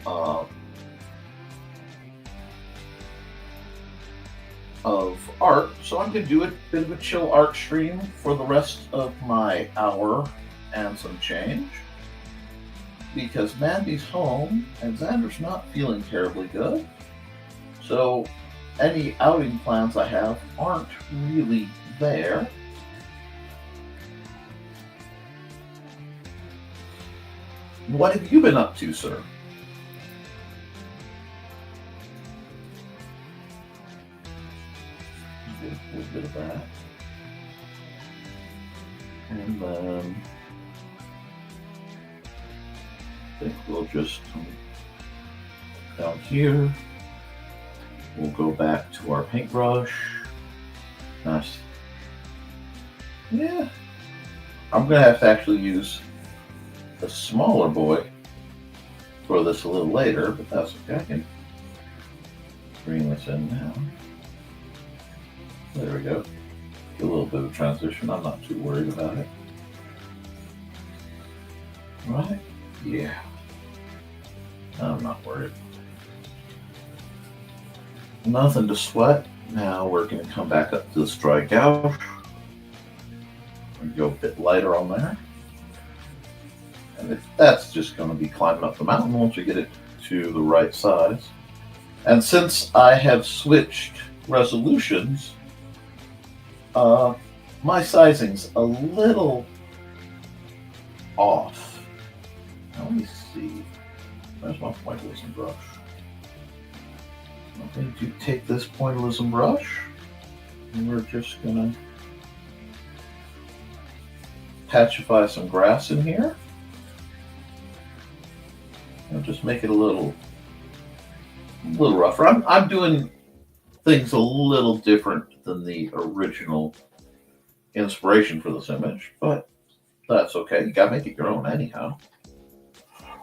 art. So I'm going to do a bit of a chill art stream for the rest of my hour and some change. because Mandy's home and Xander's not feeling terribly good. So any outing plans I have aren't really there. What have you been up to, sir? Get a little bit of that. And then I think we'll just come down here. We'll go back to our paintbrush. Nice. Yeah. I'm going to have to actually use a smaller boy for this a little later, but that's okay. I can bring this in now. There we go. A little bit of transition. I'm not too worried about it. Right? Yeah. I'm not worried. Nothing to sweat. Now we're going to come back up to this dry gouge. And go a bit lighter on there. And that's just going to be climbing up the mountain once we get it to the right size. And since I have switched resolutions, my sizing's a little off. Now let me see. Where's my pointillism brush? I'm going to take this pointillism brush and we're just going to patchify some grass in here. And just make it a little rougher. I'm doing things a little different than the original inspiration for this image, but that's okay. You gotta make it your own anyhow.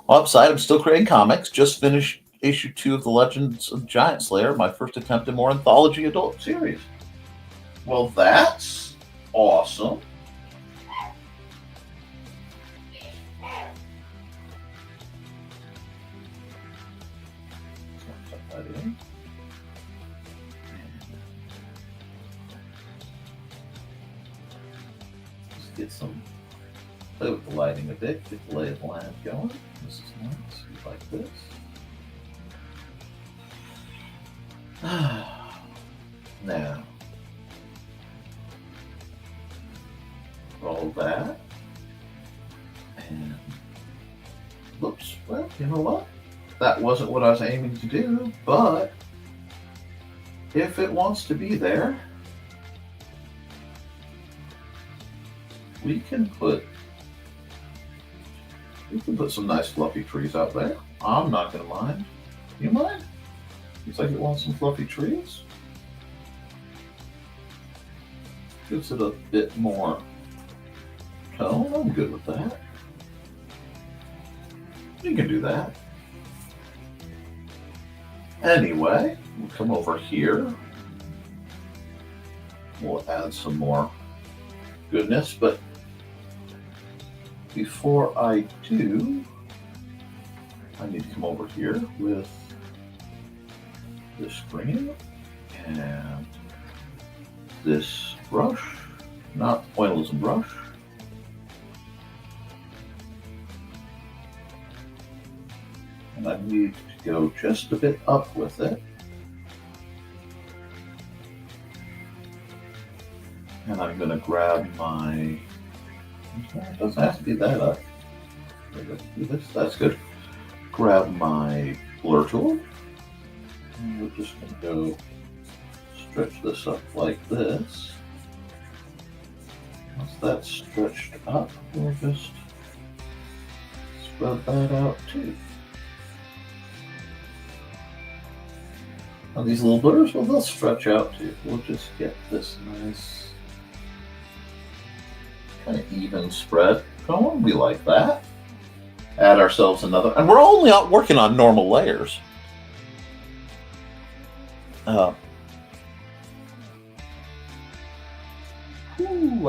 Upside, I'm still creating comics. Just finished issue 2 of the Legends of Giant Slayer, my first attempt at more anthology adult series. Well, that's awesome. Just get some, play with the lighting a bit, get the lay of the land going. This is nice, like this. Now, roll that, and whoops, well, you know what? That wasn't what I was aiming to do, but if it wants to be there, we can put some nice fluffy trees out there. I'm not gonna mind. You mind? Looks like it wants some fluffy trees. Gives it a bit more tone. I'm good with that. You can do that. Anyway, we'll come over here. We'll add some more goodness, but before I do, I need to come over here with this green and this brush, not the pointillism brush. And I need to go just a bit up with it. And I'm going to grab my, it doesn't have to be that up. There we go. Do this. That's good. Grab my blur tool. And we're just going to go stretch this up like this. Once that's stretched up, we'll just spread that out too. Now these little blurs, well, they'll stretch out too. We'll just get this nice kind of even spread going. We like that. Add ourselves another, and we're only out working on normal layers. I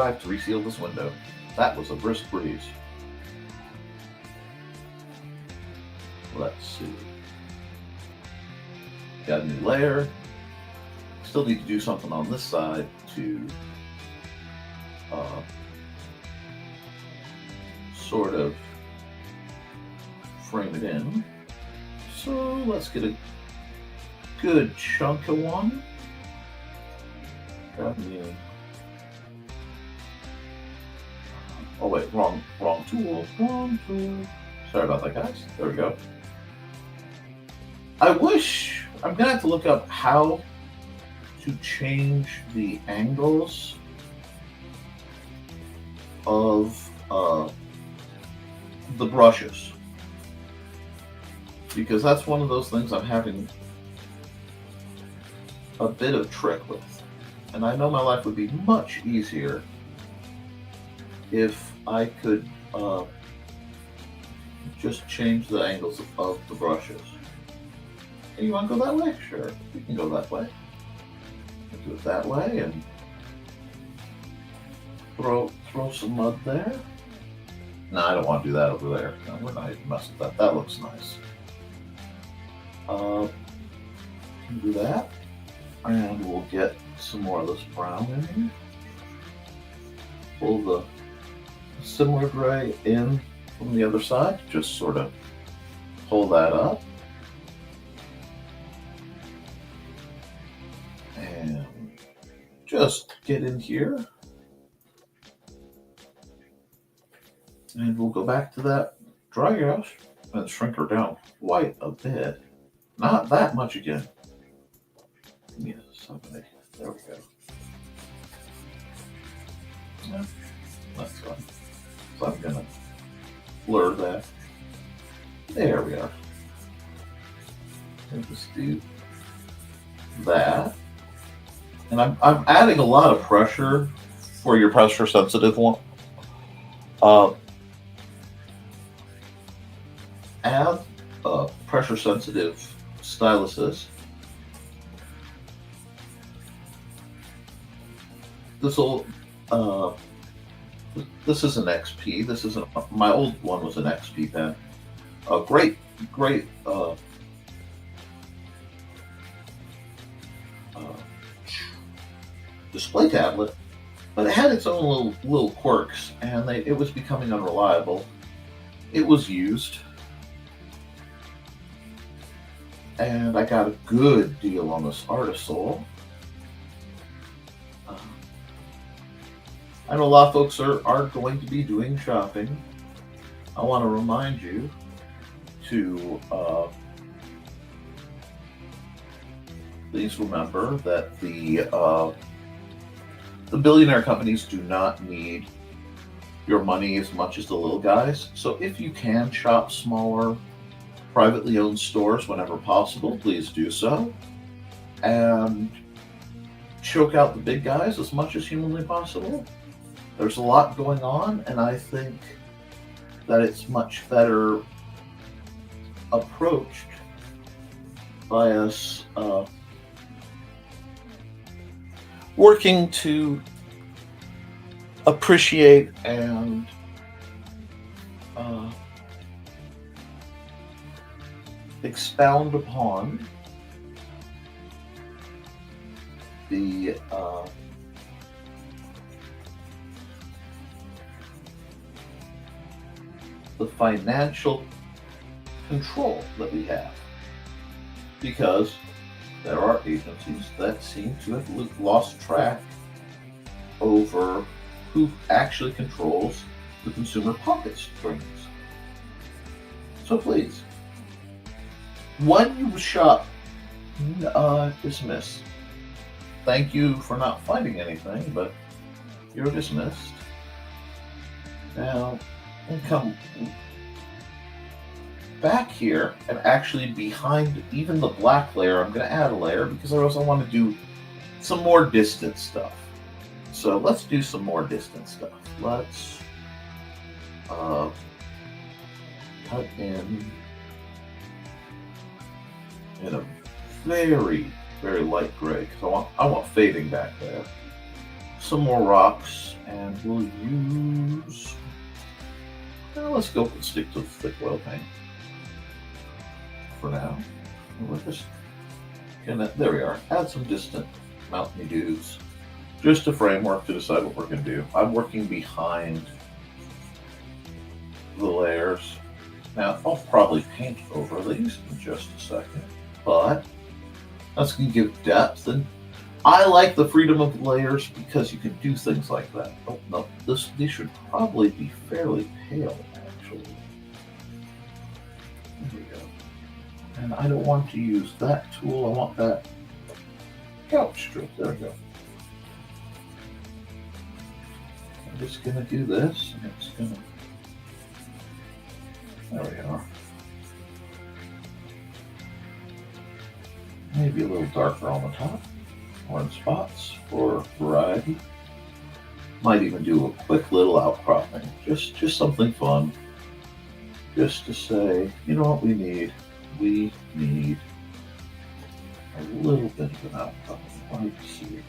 have to reseal this window. That was a brisk breeze. Let's see. Got a new layer. Still need to do something on this side to sort of frame it in. So let's get a good chunk of one. Oh wait, wrong tool. Sorry about that, guys. There we go. I'm gonna have to look up how to change the angles of the brushes, because that's one of those things I'm having a bit of trick with. And I know my life would be much easier if I could just change the angles of the brushes. Hey, you want to go that way? Sure, we can go that way. Do it that way and throw some mud there. No, I don't want to do that over there. No, we're not even messing with that. That looks nice. Do that, and we'll get some more of this brown in here. Pull the similar gray in from the other side. Just sort of pull that up. And just get in here. And we'll go back to that dry brush and shrink her down quite a bit. Not that much again. Yes, somebody. There we go. Yeah, that's fine. So I'm gonna blur that. There we are. And just do that. And I'm adding a lot of pressure for your pressure sensitive one. Add pressure sensitive styluses. This is an XP. This isn't my old one was an XP pen. A great display tablet, but it had its own little quirks, and it was becoming unreliable. It was used, and I got a good deal on this Artisol. I know a lot of folks are going to be doing shopping. I want to remind you to please remember that the billionaire companies do not need your money as much as the little guys. So if you can shop smaller, privately owned stores whenever possible, please do so. And choke out the big guys as much as humanly possible. There's a lot going on, and I think that it's much better approached by us working to appreciate and expound upon the financial control that we have, because there are agencies that seem to have lost track over who actually controls the consumer pockets during this. So please, when you shop, dismiss. Thank you for not finding anything, but you're dismissed. Now, and come back here, and actually behind even the black layer, I'm going to add a layer because I also want to do some more distant stuff. So let's do some more distant stuff. Let's cut in a very, very light gray, because I want fading back there. Some more rocks, and we'll use. Let's go and stick to the thick oil paint for now. And we're just gonna, there we are, add some distant mountainy dews. Just a framework to decide what we're gonna do. I'm working behind the layers. Now, I'll probably paint over these in just a second, but that's going to give depth, and I like the freedom of layers because you can do things like that. Oh, no, these should probably be fairly pale, actually. There we go. And I don't want to use that tool, I want that couch strip. There we go. I'm just going to do this, and it's going to... There we are. Maybe a little darker on the top, orange spots for variety. Might even do a quick little outcropping, just something fun. Just to say, you know what we need? We need a little bit of an outcropping right here.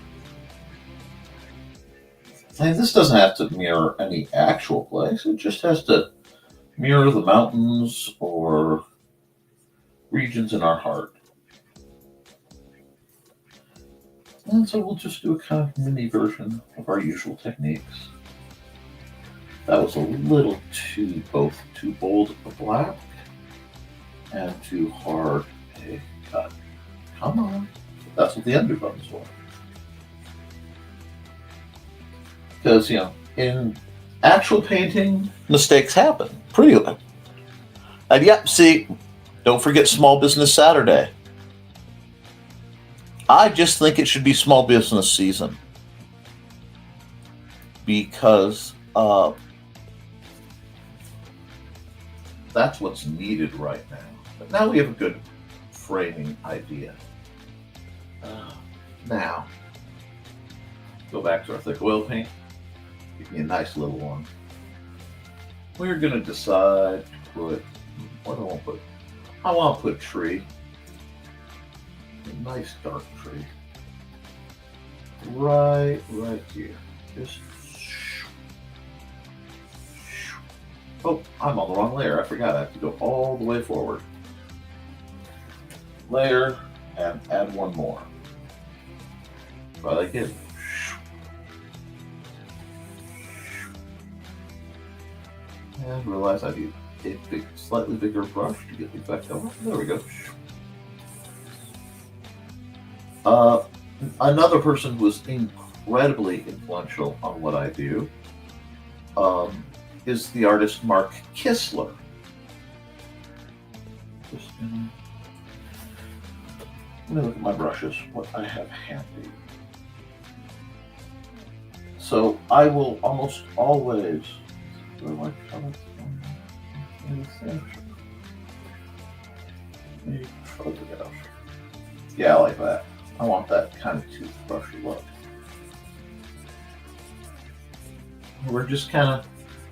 And this doesn't have to mirror any actual place. It just has to mirror the mountains or regions in our heart. And so we'll just do a kind of mini version of our usual techniques. That was a little too bold a black and too hard a cut. Come on. That's what the undertones were. Because, you know, in actual painting, mistakes happen. Pretty. And yep, see, don't forget Small Business Saturday. I just think it should be small business season. Because that's what's needed right now. But now we have a good framing idea. Now, go back to our thick oil paint. Give me a nice little one. We're going to decide to put, what do I want to put? I want to put a tree. A nice dark tree. Right here. Just. Oh, I'm on the wrong layer. I forgot. I have to go all the way forward. Layer and add one more. Try that again. And realize I need a slightly bigger brush to get the effect going. There we go. Another person who was incredibly influential on what I do is the artist Mark Kistler. Let me look at my brushes, what I have handy. So I will almost always yeah, I like that. I want that kind of toothbrushy look. We're just kind of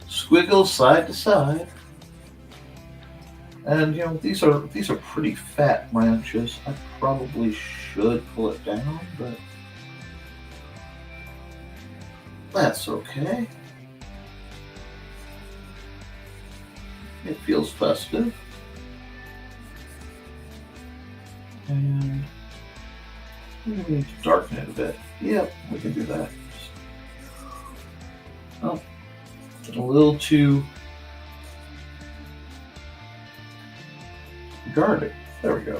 squiggles side to side. And you know, these are pretty fat branches. I probably should pull it down, but that's okay. It feels festive. And we need to darken it a bit. Yep, we can do that. Oh, a little too guarded. There we go.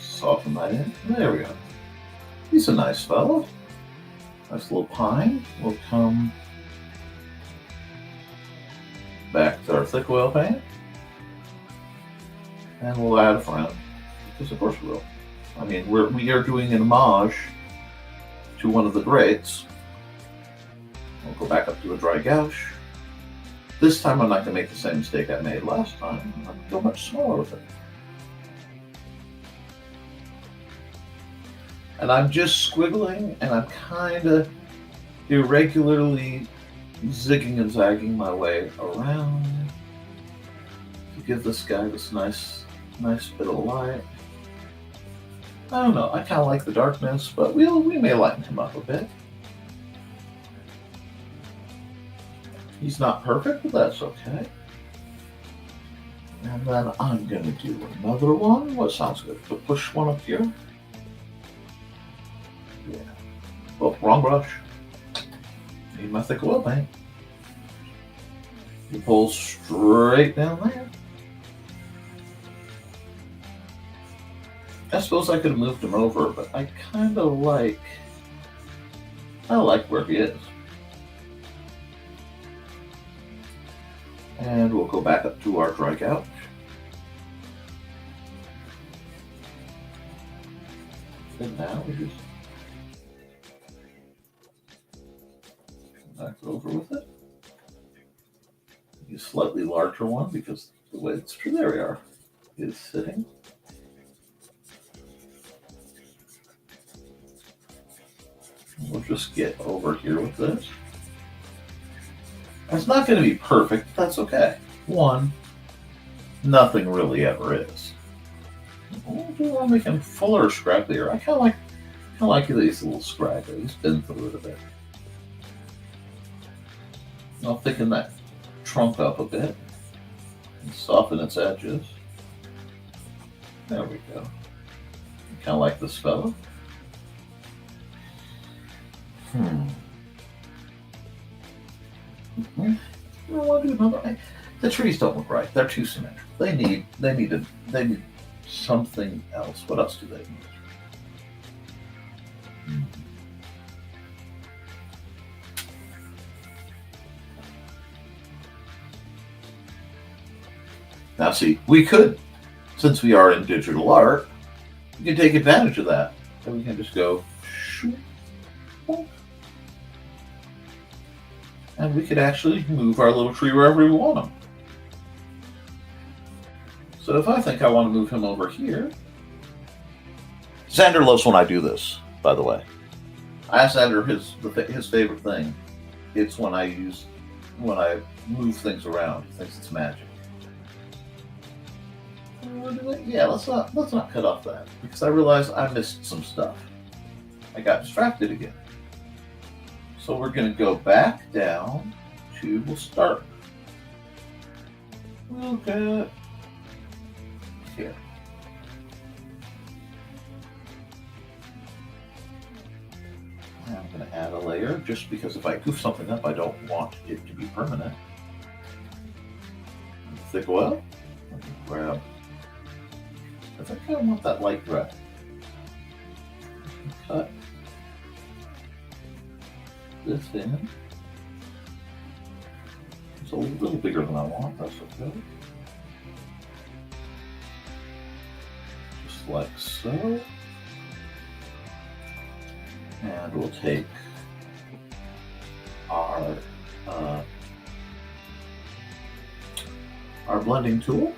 Soften that in. There we go. He's a nice fellow. Nice little pine. We'll come back to our thick oil paint. And we'll add a friend. Because of course we will. I mean, we are doing an homage to one of the greats. We'll go back up to a dry gouache. This time I'm not going to make the same mistake I made last time. I'm going to go much smaller with it. And I'm just squiggling, and I'm kind of irregularly zigging and zagging my way around to give this guy this nice bit of light. I don't know, I kind of like the darkness, but we may lighten him up a bit. He's not perfect, but that's okay. And then I'm going to do another one. What sounds good? To push one up here. Yeah. Oh, wrong brush. Need my thick oil paint. You pull straight down there. I suppose I could have moved him over, but I kind of like... I like where he is. And we'll go back up to our dry couch. And now we just come back over with it. A slightly larger one because the way it's true, there we are, is sitting. We'll just get over here with this. It's not going to be perfect. That's okay. One, nothing really ever is. Do you want to make him fuller or scrappier? I kind of like these little scraggly. He's been through it a bit. I'll thicken that trunk up a bit and soften its edges. There we go. Kind of like this fellow. I want to do another. The trees don't look right. They're too symmetrical. They need something else. What else do they need? Now see, we could, since we are in digital art, we can take advantage of that. And we can just go, and we could actually move our little tree wherever we want him. So if I think I want to move him over here, Xander loves when I do this, by the way. I asked Xander his favorite thing. It's when I move things around. He thinks it's magic. Yeah, let's not cut off that, because I realized I missed some stuff. I got distracted again. So we're going to go back down to, we'll start. Okay. Here. I'm going to add a layer just because if I goof something up, I don't want it to be permanent. Thick oil. Grab. I think I want that light red. Cut this in. It's a little bigger than I want. That's okay. Just like so. And we'll take our blending tool.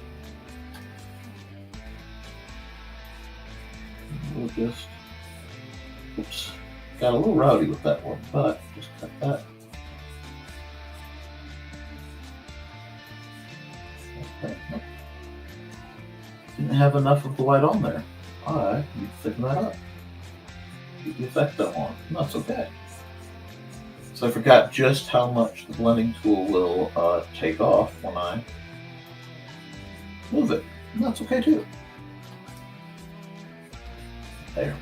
We'll just, oops, got a little rowdy with that one, but just cut that. Okay. Didn't have enough of the white on there. I need to thicken that up. Get the effect I want. And that's okay. So I forgot just how much the blending tool will take off when I move it. And that's okay too. There we go.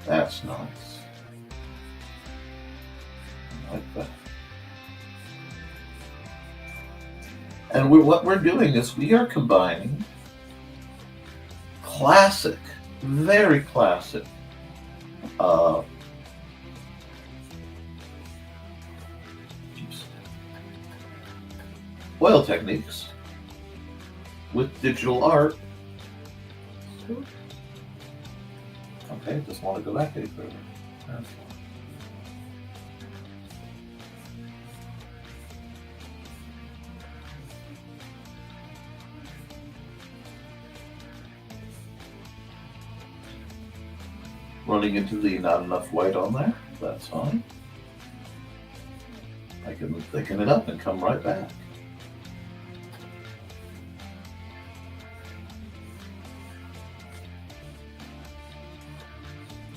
That's nice. I like that. And what we're doing is we are combining classic, very classic oil techniques with digital art. Okay, just want to go back any further. That's fine. Running into the not enough white on there, that's fine. I can thicken it up and come right back.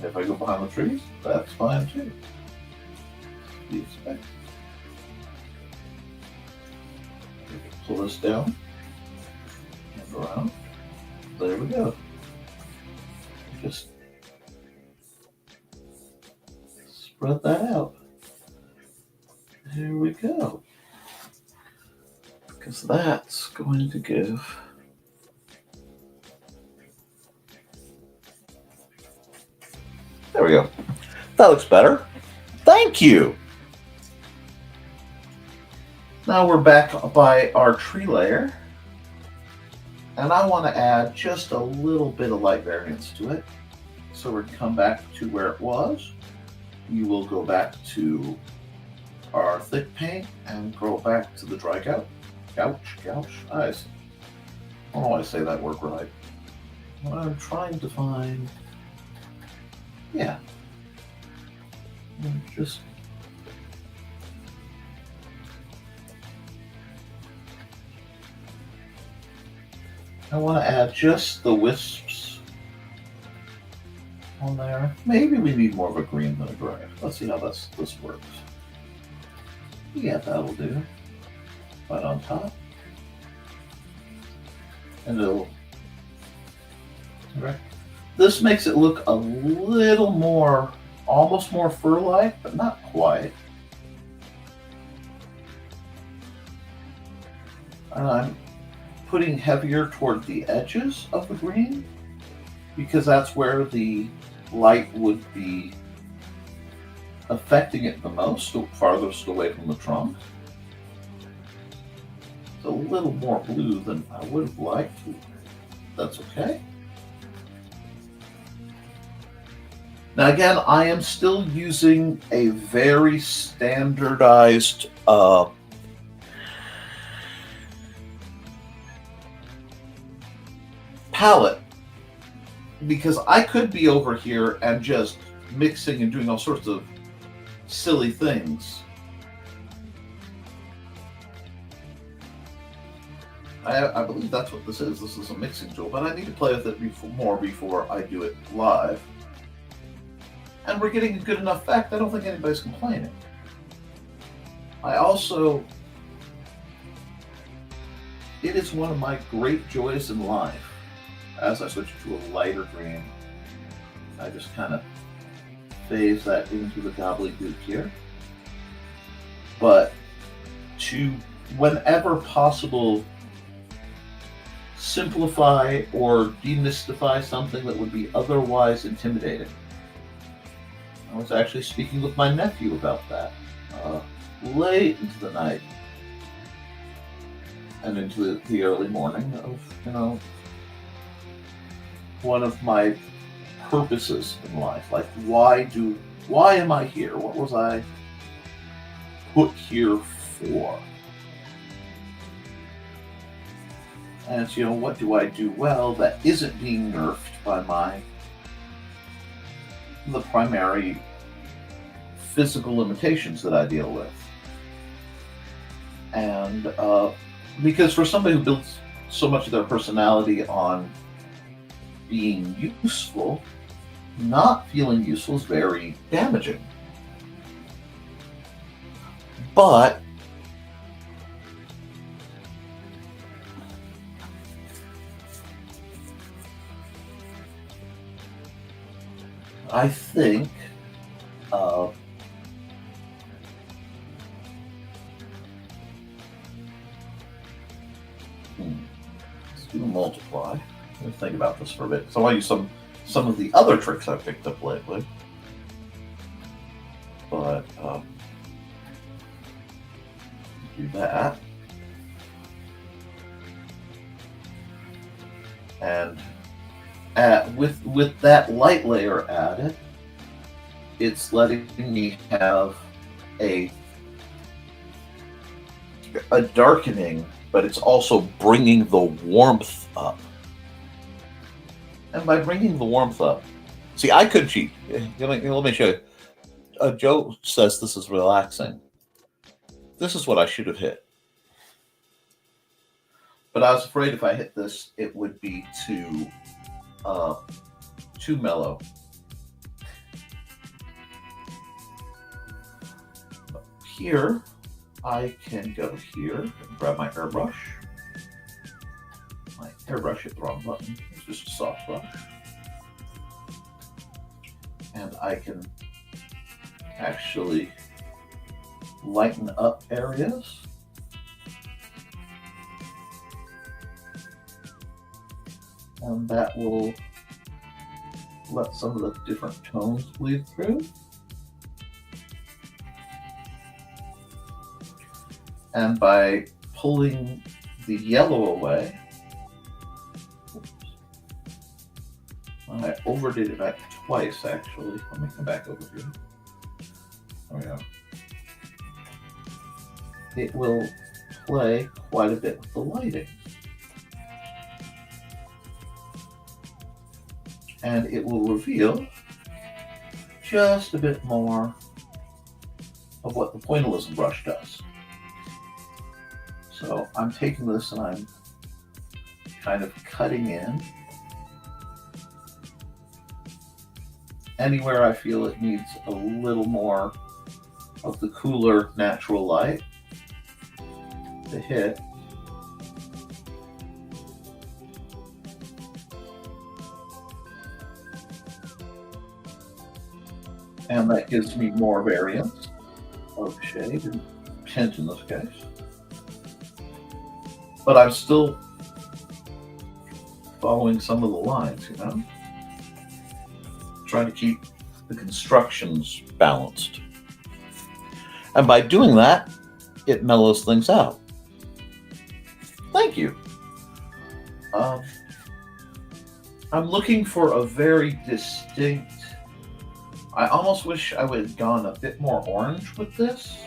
If I go behind the trees, that's fine too. You expect. Pull this down and around. There we go. Just spread that out. Here we go. Because that's going to give there we go. That looks better. Thank you. Now we're back by our tree layer. And I want to add just a little bit of light variance to it. So we're going to come back to where it was. You will go back to our thick paint and go back to the dry gouache. I don't know why I say that word right. I'm trying to find, yeah. Just I want to add just the wisps on there. Maybe we need more of a green than a gray. Let's see how this works. Yeah, that'll do. Right on top. And it'll... Right. This makes it look a little more, almost more fur-like, but not quite. And I'm putting heavier toward the edges of the green because that's where the light would be affecting it the most, farthest away from the trunk. It's a little more blue than I would have liked. That's okay. Now again, I am still using a very standardized palette because I could be over here and just mixing and doing all sorts of silly things. I believe that's what this is. This is a mixing tool, but I need to play with it more before I do it live. And we're getting a good enough effect. I don't think anybody's complaining. I also, it is one of my great joys in life. As I switch to a lighter green, I just kind of phase that into the gobbledygook here. But to, whenever possible, simplify or demystify something that would be otherwise intimidating. I was actually speaking with my nephew about that late into the night and into the early morning of, one of my purposes in life. Like, why am I here? What was I put here for? And it's, what do I do well that isn't being nerfed by the primary physical limitations that I deal with. And because for somebody who builds so much of their personality on being useful, not feeling useful is very damaging. But I think let's do multiply. Let me think about this for a bit. So I use some of the other tricks I've picked up lately. But do that. And with that light layer added, it's letting me have a darkening, but it's also bringing the warmth up. And by bringing the warmth up, see, I could cheat. Let me show you. Joe says this is relaxing. This is what I should have hit. But I was afraid if I hit this, it would be too mellow. Here, I can go here and grab my airbrush. My airbrush hit the wrong button. It's just a soft brush. And I can actually lighten up areas. And that will let some of the different tones bleed through. And by pulling the yellow away, I overdid it back twice actually. Let me come back over here. There we go. It will play quite a bit with the lighting. And it will reveal just a bit more of what the pointillism brush does. So I'm taking this and I'm kind of cutting in anywhere I feel it needs a little more of the cooler natural light to hit. And that gives me more variance of shade and tint in this case. But I'm still following some of the lines, you know? Trying to keep the constructions balanced. And by doing that, it mellows things out. Thank you. I'm looking for a very distinct. I almost wish I would have gone a bit more orange with this,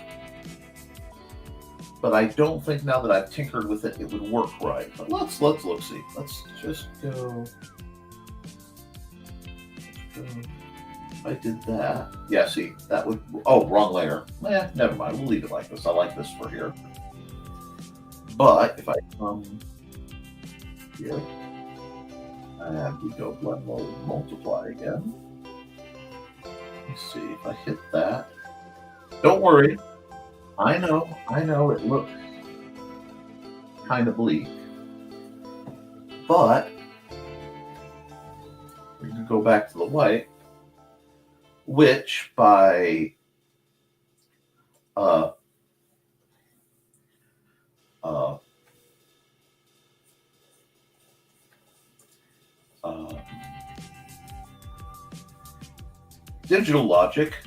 but I don't think now that I've tinkered with it, it would work right. But let's look see. Let's just go. If I did that, yeah. See, that would. Oh, wrong layer. Never mind. We'll leave it like this. I like this for here. But if I come here and we go blend mode, multiply again. Let's see if I hit that. Don't worry. I know it looks kind of bleak. But we can go back to the white, which by digital logic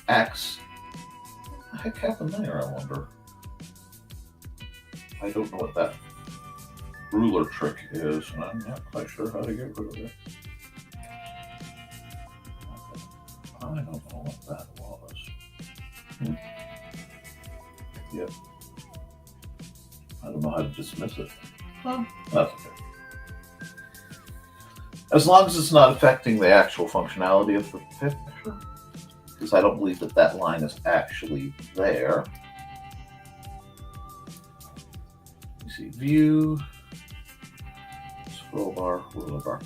acts. What the heck happened there, I wonder? I don't know what that ruler trick is, and I'm not quite sure how to get rid of it. I don't know what that was. Yep. I don't know how to dismiss it. Well, that's okay. As long as it's not affecting the actual functionality of the picture, because I don't believe that that line is actually there. You see, view, scroll bar, ruler bar.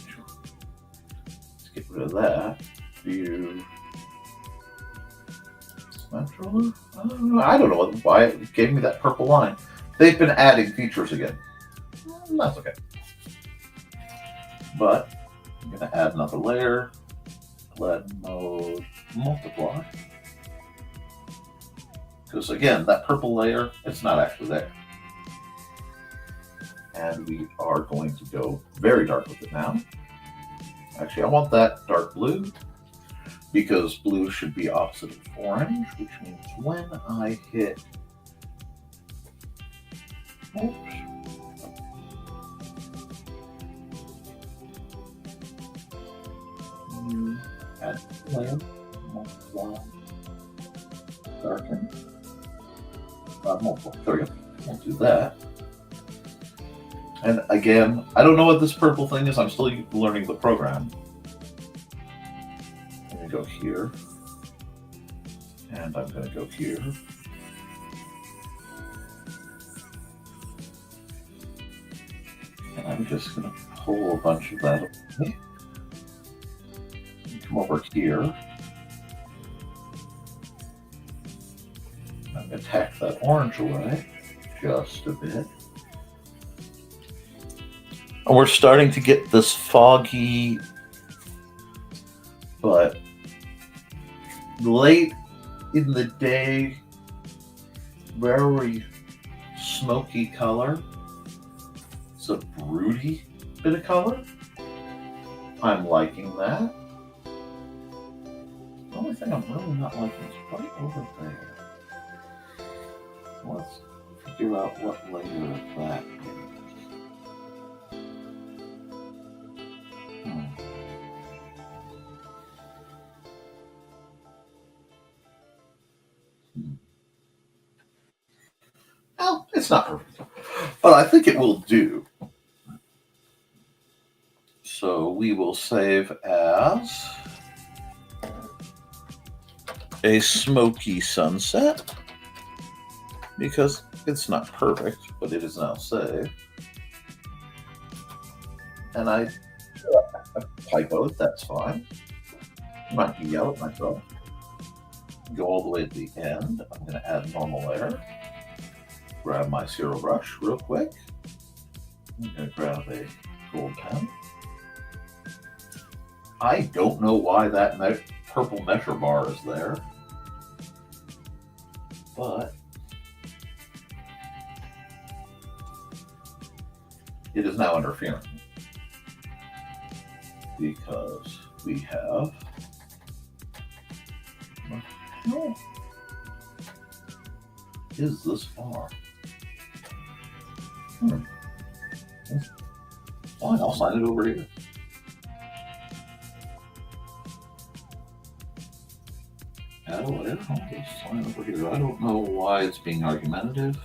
Let's get rid of that. View. Ruler? I don't know why it gave me that purple line. They've been adding features again. That's okay. But I'm going to add another layer. Blend mode, multiply. Because again, that purple layer, it's not actually there. And we are going to go very dark with it now. Actually, I want that dark blue because blue should be opposite of orange, which means when I hit, oops, add layer, multiply, darken, multiply, there we go, we'll do that. And again, I don't know what this purple thing is, I'm still learning the program. I'm going to go here, and I'm going to go here. And I'm just going to pull a bunch of that away. Come over here. I'm going to tack that orange away just a bit. And we're starting to get this foggy, but late in the day, very smoky color. It's a broody bit of color. I'm liking that. The only thing I'm really not liking is right over there. So let's figure out what layer of that is. Well, it's not perfect, but I think it will do. So we will save as a smoky sunset because it's not perfect, but it is now saved. And I typoed, that's fine. Might be yellow at myself. Go all the way at the end. I'm going to add normal layer. Grab my zero brush real quick. I'm going to grab a gold pen. I don't know why that purple measure bar is there, but it is now interfering because we have what is this bar? Fine, I'll sign it over here. Whatever. I'll just sign over here. I don't know why it's being argumentative.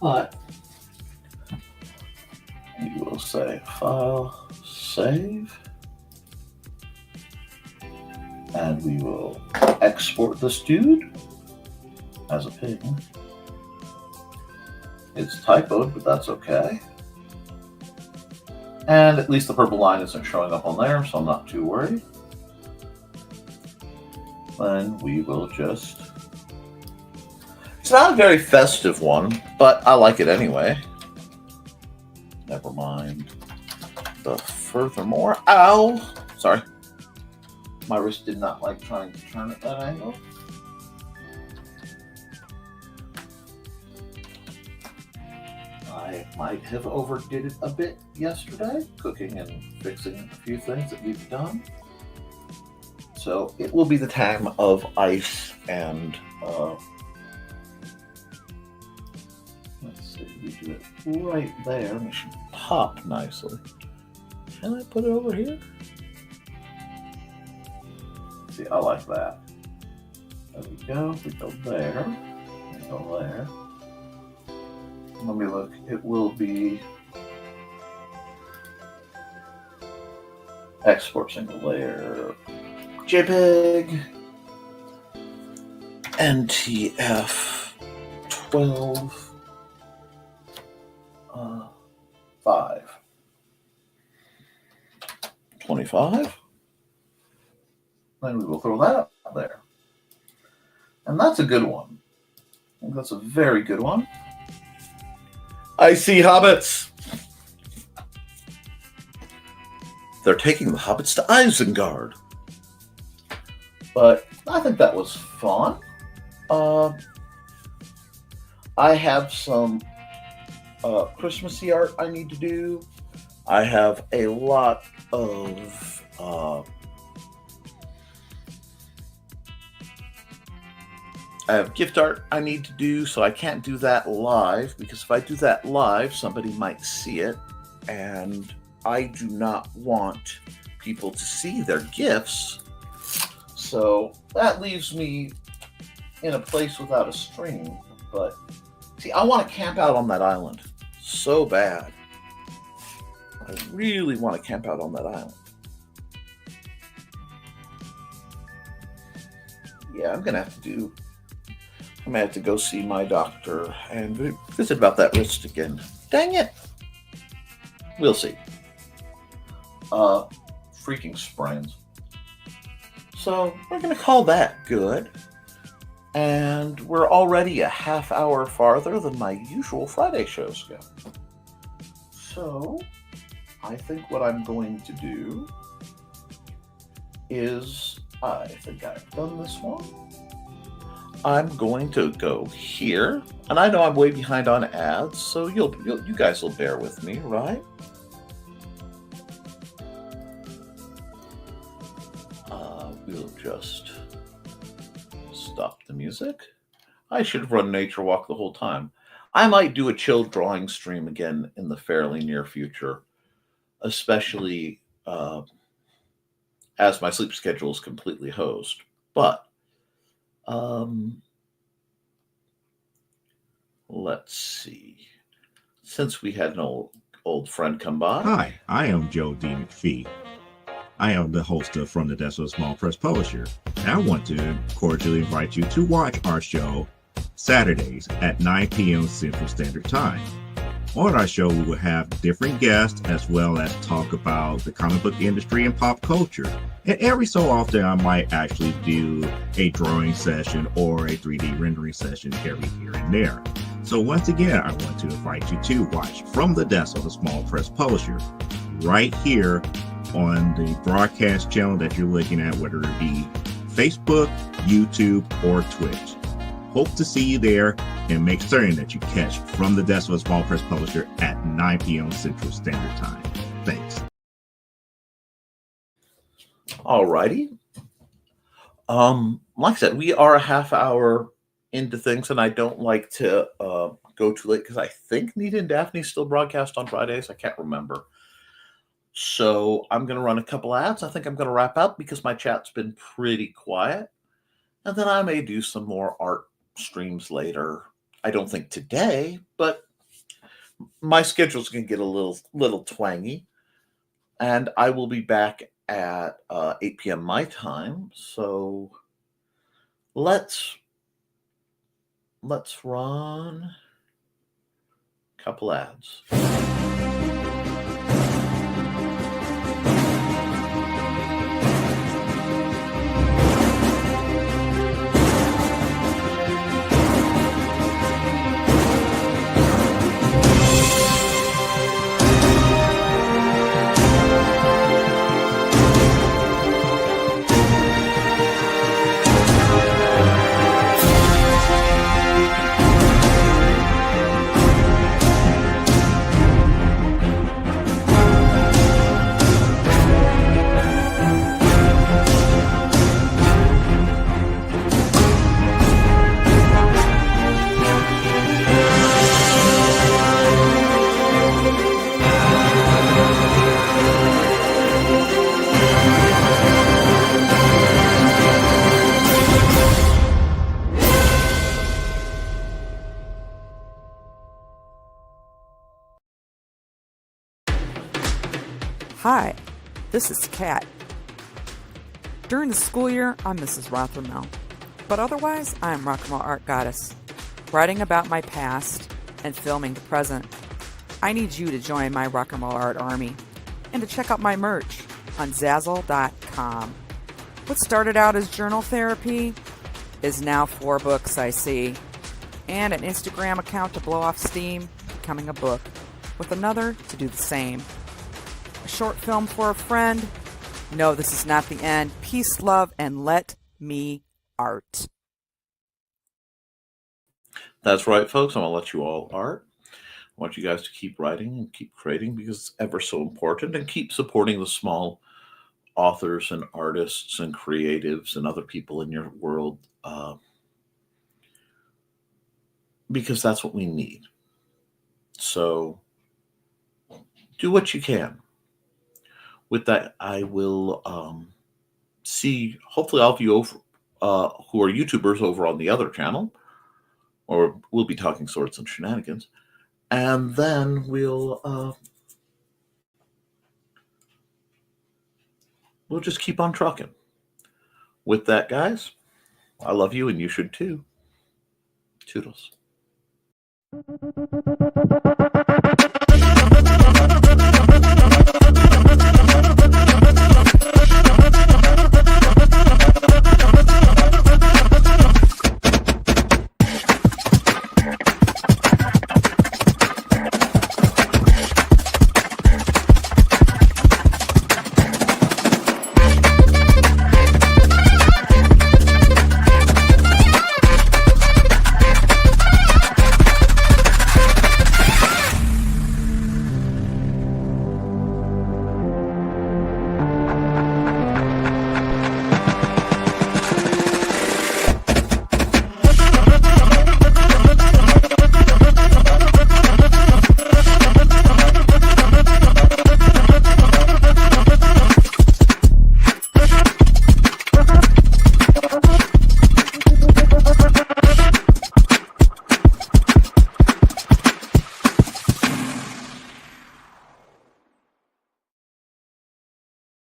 But we will say File, Save, and we will export this dude as a ping. It's typoed, but that's okay. And at least the purple line isn't showing up on there, so I'm not too worried. Then we will just... It's not a very festive one, but I like it anyway. Nevermind the Furthermore. Ow! Sorry. My wrist did not like trying to turn at that angle. I might have overdid it a bit yesterday, cooking and fixing a few things that we've done. So it will be the time of ice and let's see, we do it right there and it should pop nicely. Can I put it over here? See, I like that. There we go. We go there. We go there. Let me look. It will be export single layer, JPEG, NTF 12 5 25. Then we will throw that up there, and that's a good one. I think that's a very good one. I see hobbits. They're taking the hobbits to Isengard. But I think that was fun. I have some Christmassy art I need to do. I have a lot of I have gift art I need to do, so I can't do that live, because if I do that live, somebody might see it, and I do not want people to see their gifts. So that leaves me in a place without a stream. But see, I want to camp out on that island so bad. I really want to camp out on that island. Yeah, I'm gonna have to go see my doctor and visit about that wrist again. Dang it. We'll see. Freaking sprains. So we're going to call that good. And we're already a half hour farther than my usual Friday shows go. So, I think what I'm going to do is, I think I've done this one. I'm going to go here, and I know I'm way behind on ads, so you guys will bear with me, right? We'll just stop the music. I should run Nature Walk the whole time. I might do a chill drawing stream again in the fairly near future, especially as my sleep schedule is completely hosed. But let's see. Since we had an old friend come by. Hi, I am Joe D. McPhee. I am the host of From the Desk of a Small Press Publisher, and I want to cordially invite you to watch our show Saturdays at 9 p.m. Central Standard Time. On our show, we will have different guests as well as talk about the comic book industry and pop culture. And every so often, I might actually do a drawing session or a 3D rendering session every here and there. So once again, I want to invite you to watch From the Desk of a Small Press Publisher right here on the broadcast channel that you're looking at, whether it be Facebook, YouTube, or Twitch. Hope to see you there, and make certain that you catch From the Desk of a Small Press Publisher at 9 p.m. Central Standard Time. Thanks. All righty. Like I said, we are a half hour into things, and I don't like to go too late because I think Nita and Daphne still broadcast on Fridays. I can't remember. So I'm going to run a couple ads. I think I'm going to wrap up because my chat's been pretty quiet. And then I may do some more art streams later. I don't think today, but my schedule's going to get a little twangy. And I will be back at 8 p.m. my time. So let's run a couple ads. Hi, this is Kat. During the school year, I'm Mrs. Rothermel, but otherwise, I'm Rock and Roll Art Goddess, writing about my past and filming the present. I need you to join my Rock and Roll Art army and to check out my merch on Zazzle.com. What started out as journal therapy is now 4 books, I see, and an Instagram account to blow off steam, becoming a book, with another to do the same. A short film for a friend. No, this is not the end. Peace, love, and let me art. That's right, folks. I'm going to let you all art. I want you guys to keep writing and keep creating because it's ever so important, and keep supporting the small authors and artists and creatives and other people in your world because that's what we need. So do what you can. With that, I will see, hopefully, all of you over, who are YouTubers over on the other channel, or we'll be talking sorts and shenanigans, and then we'll just keep on trucking. With that, guys, I love you, and you should too. Toodles.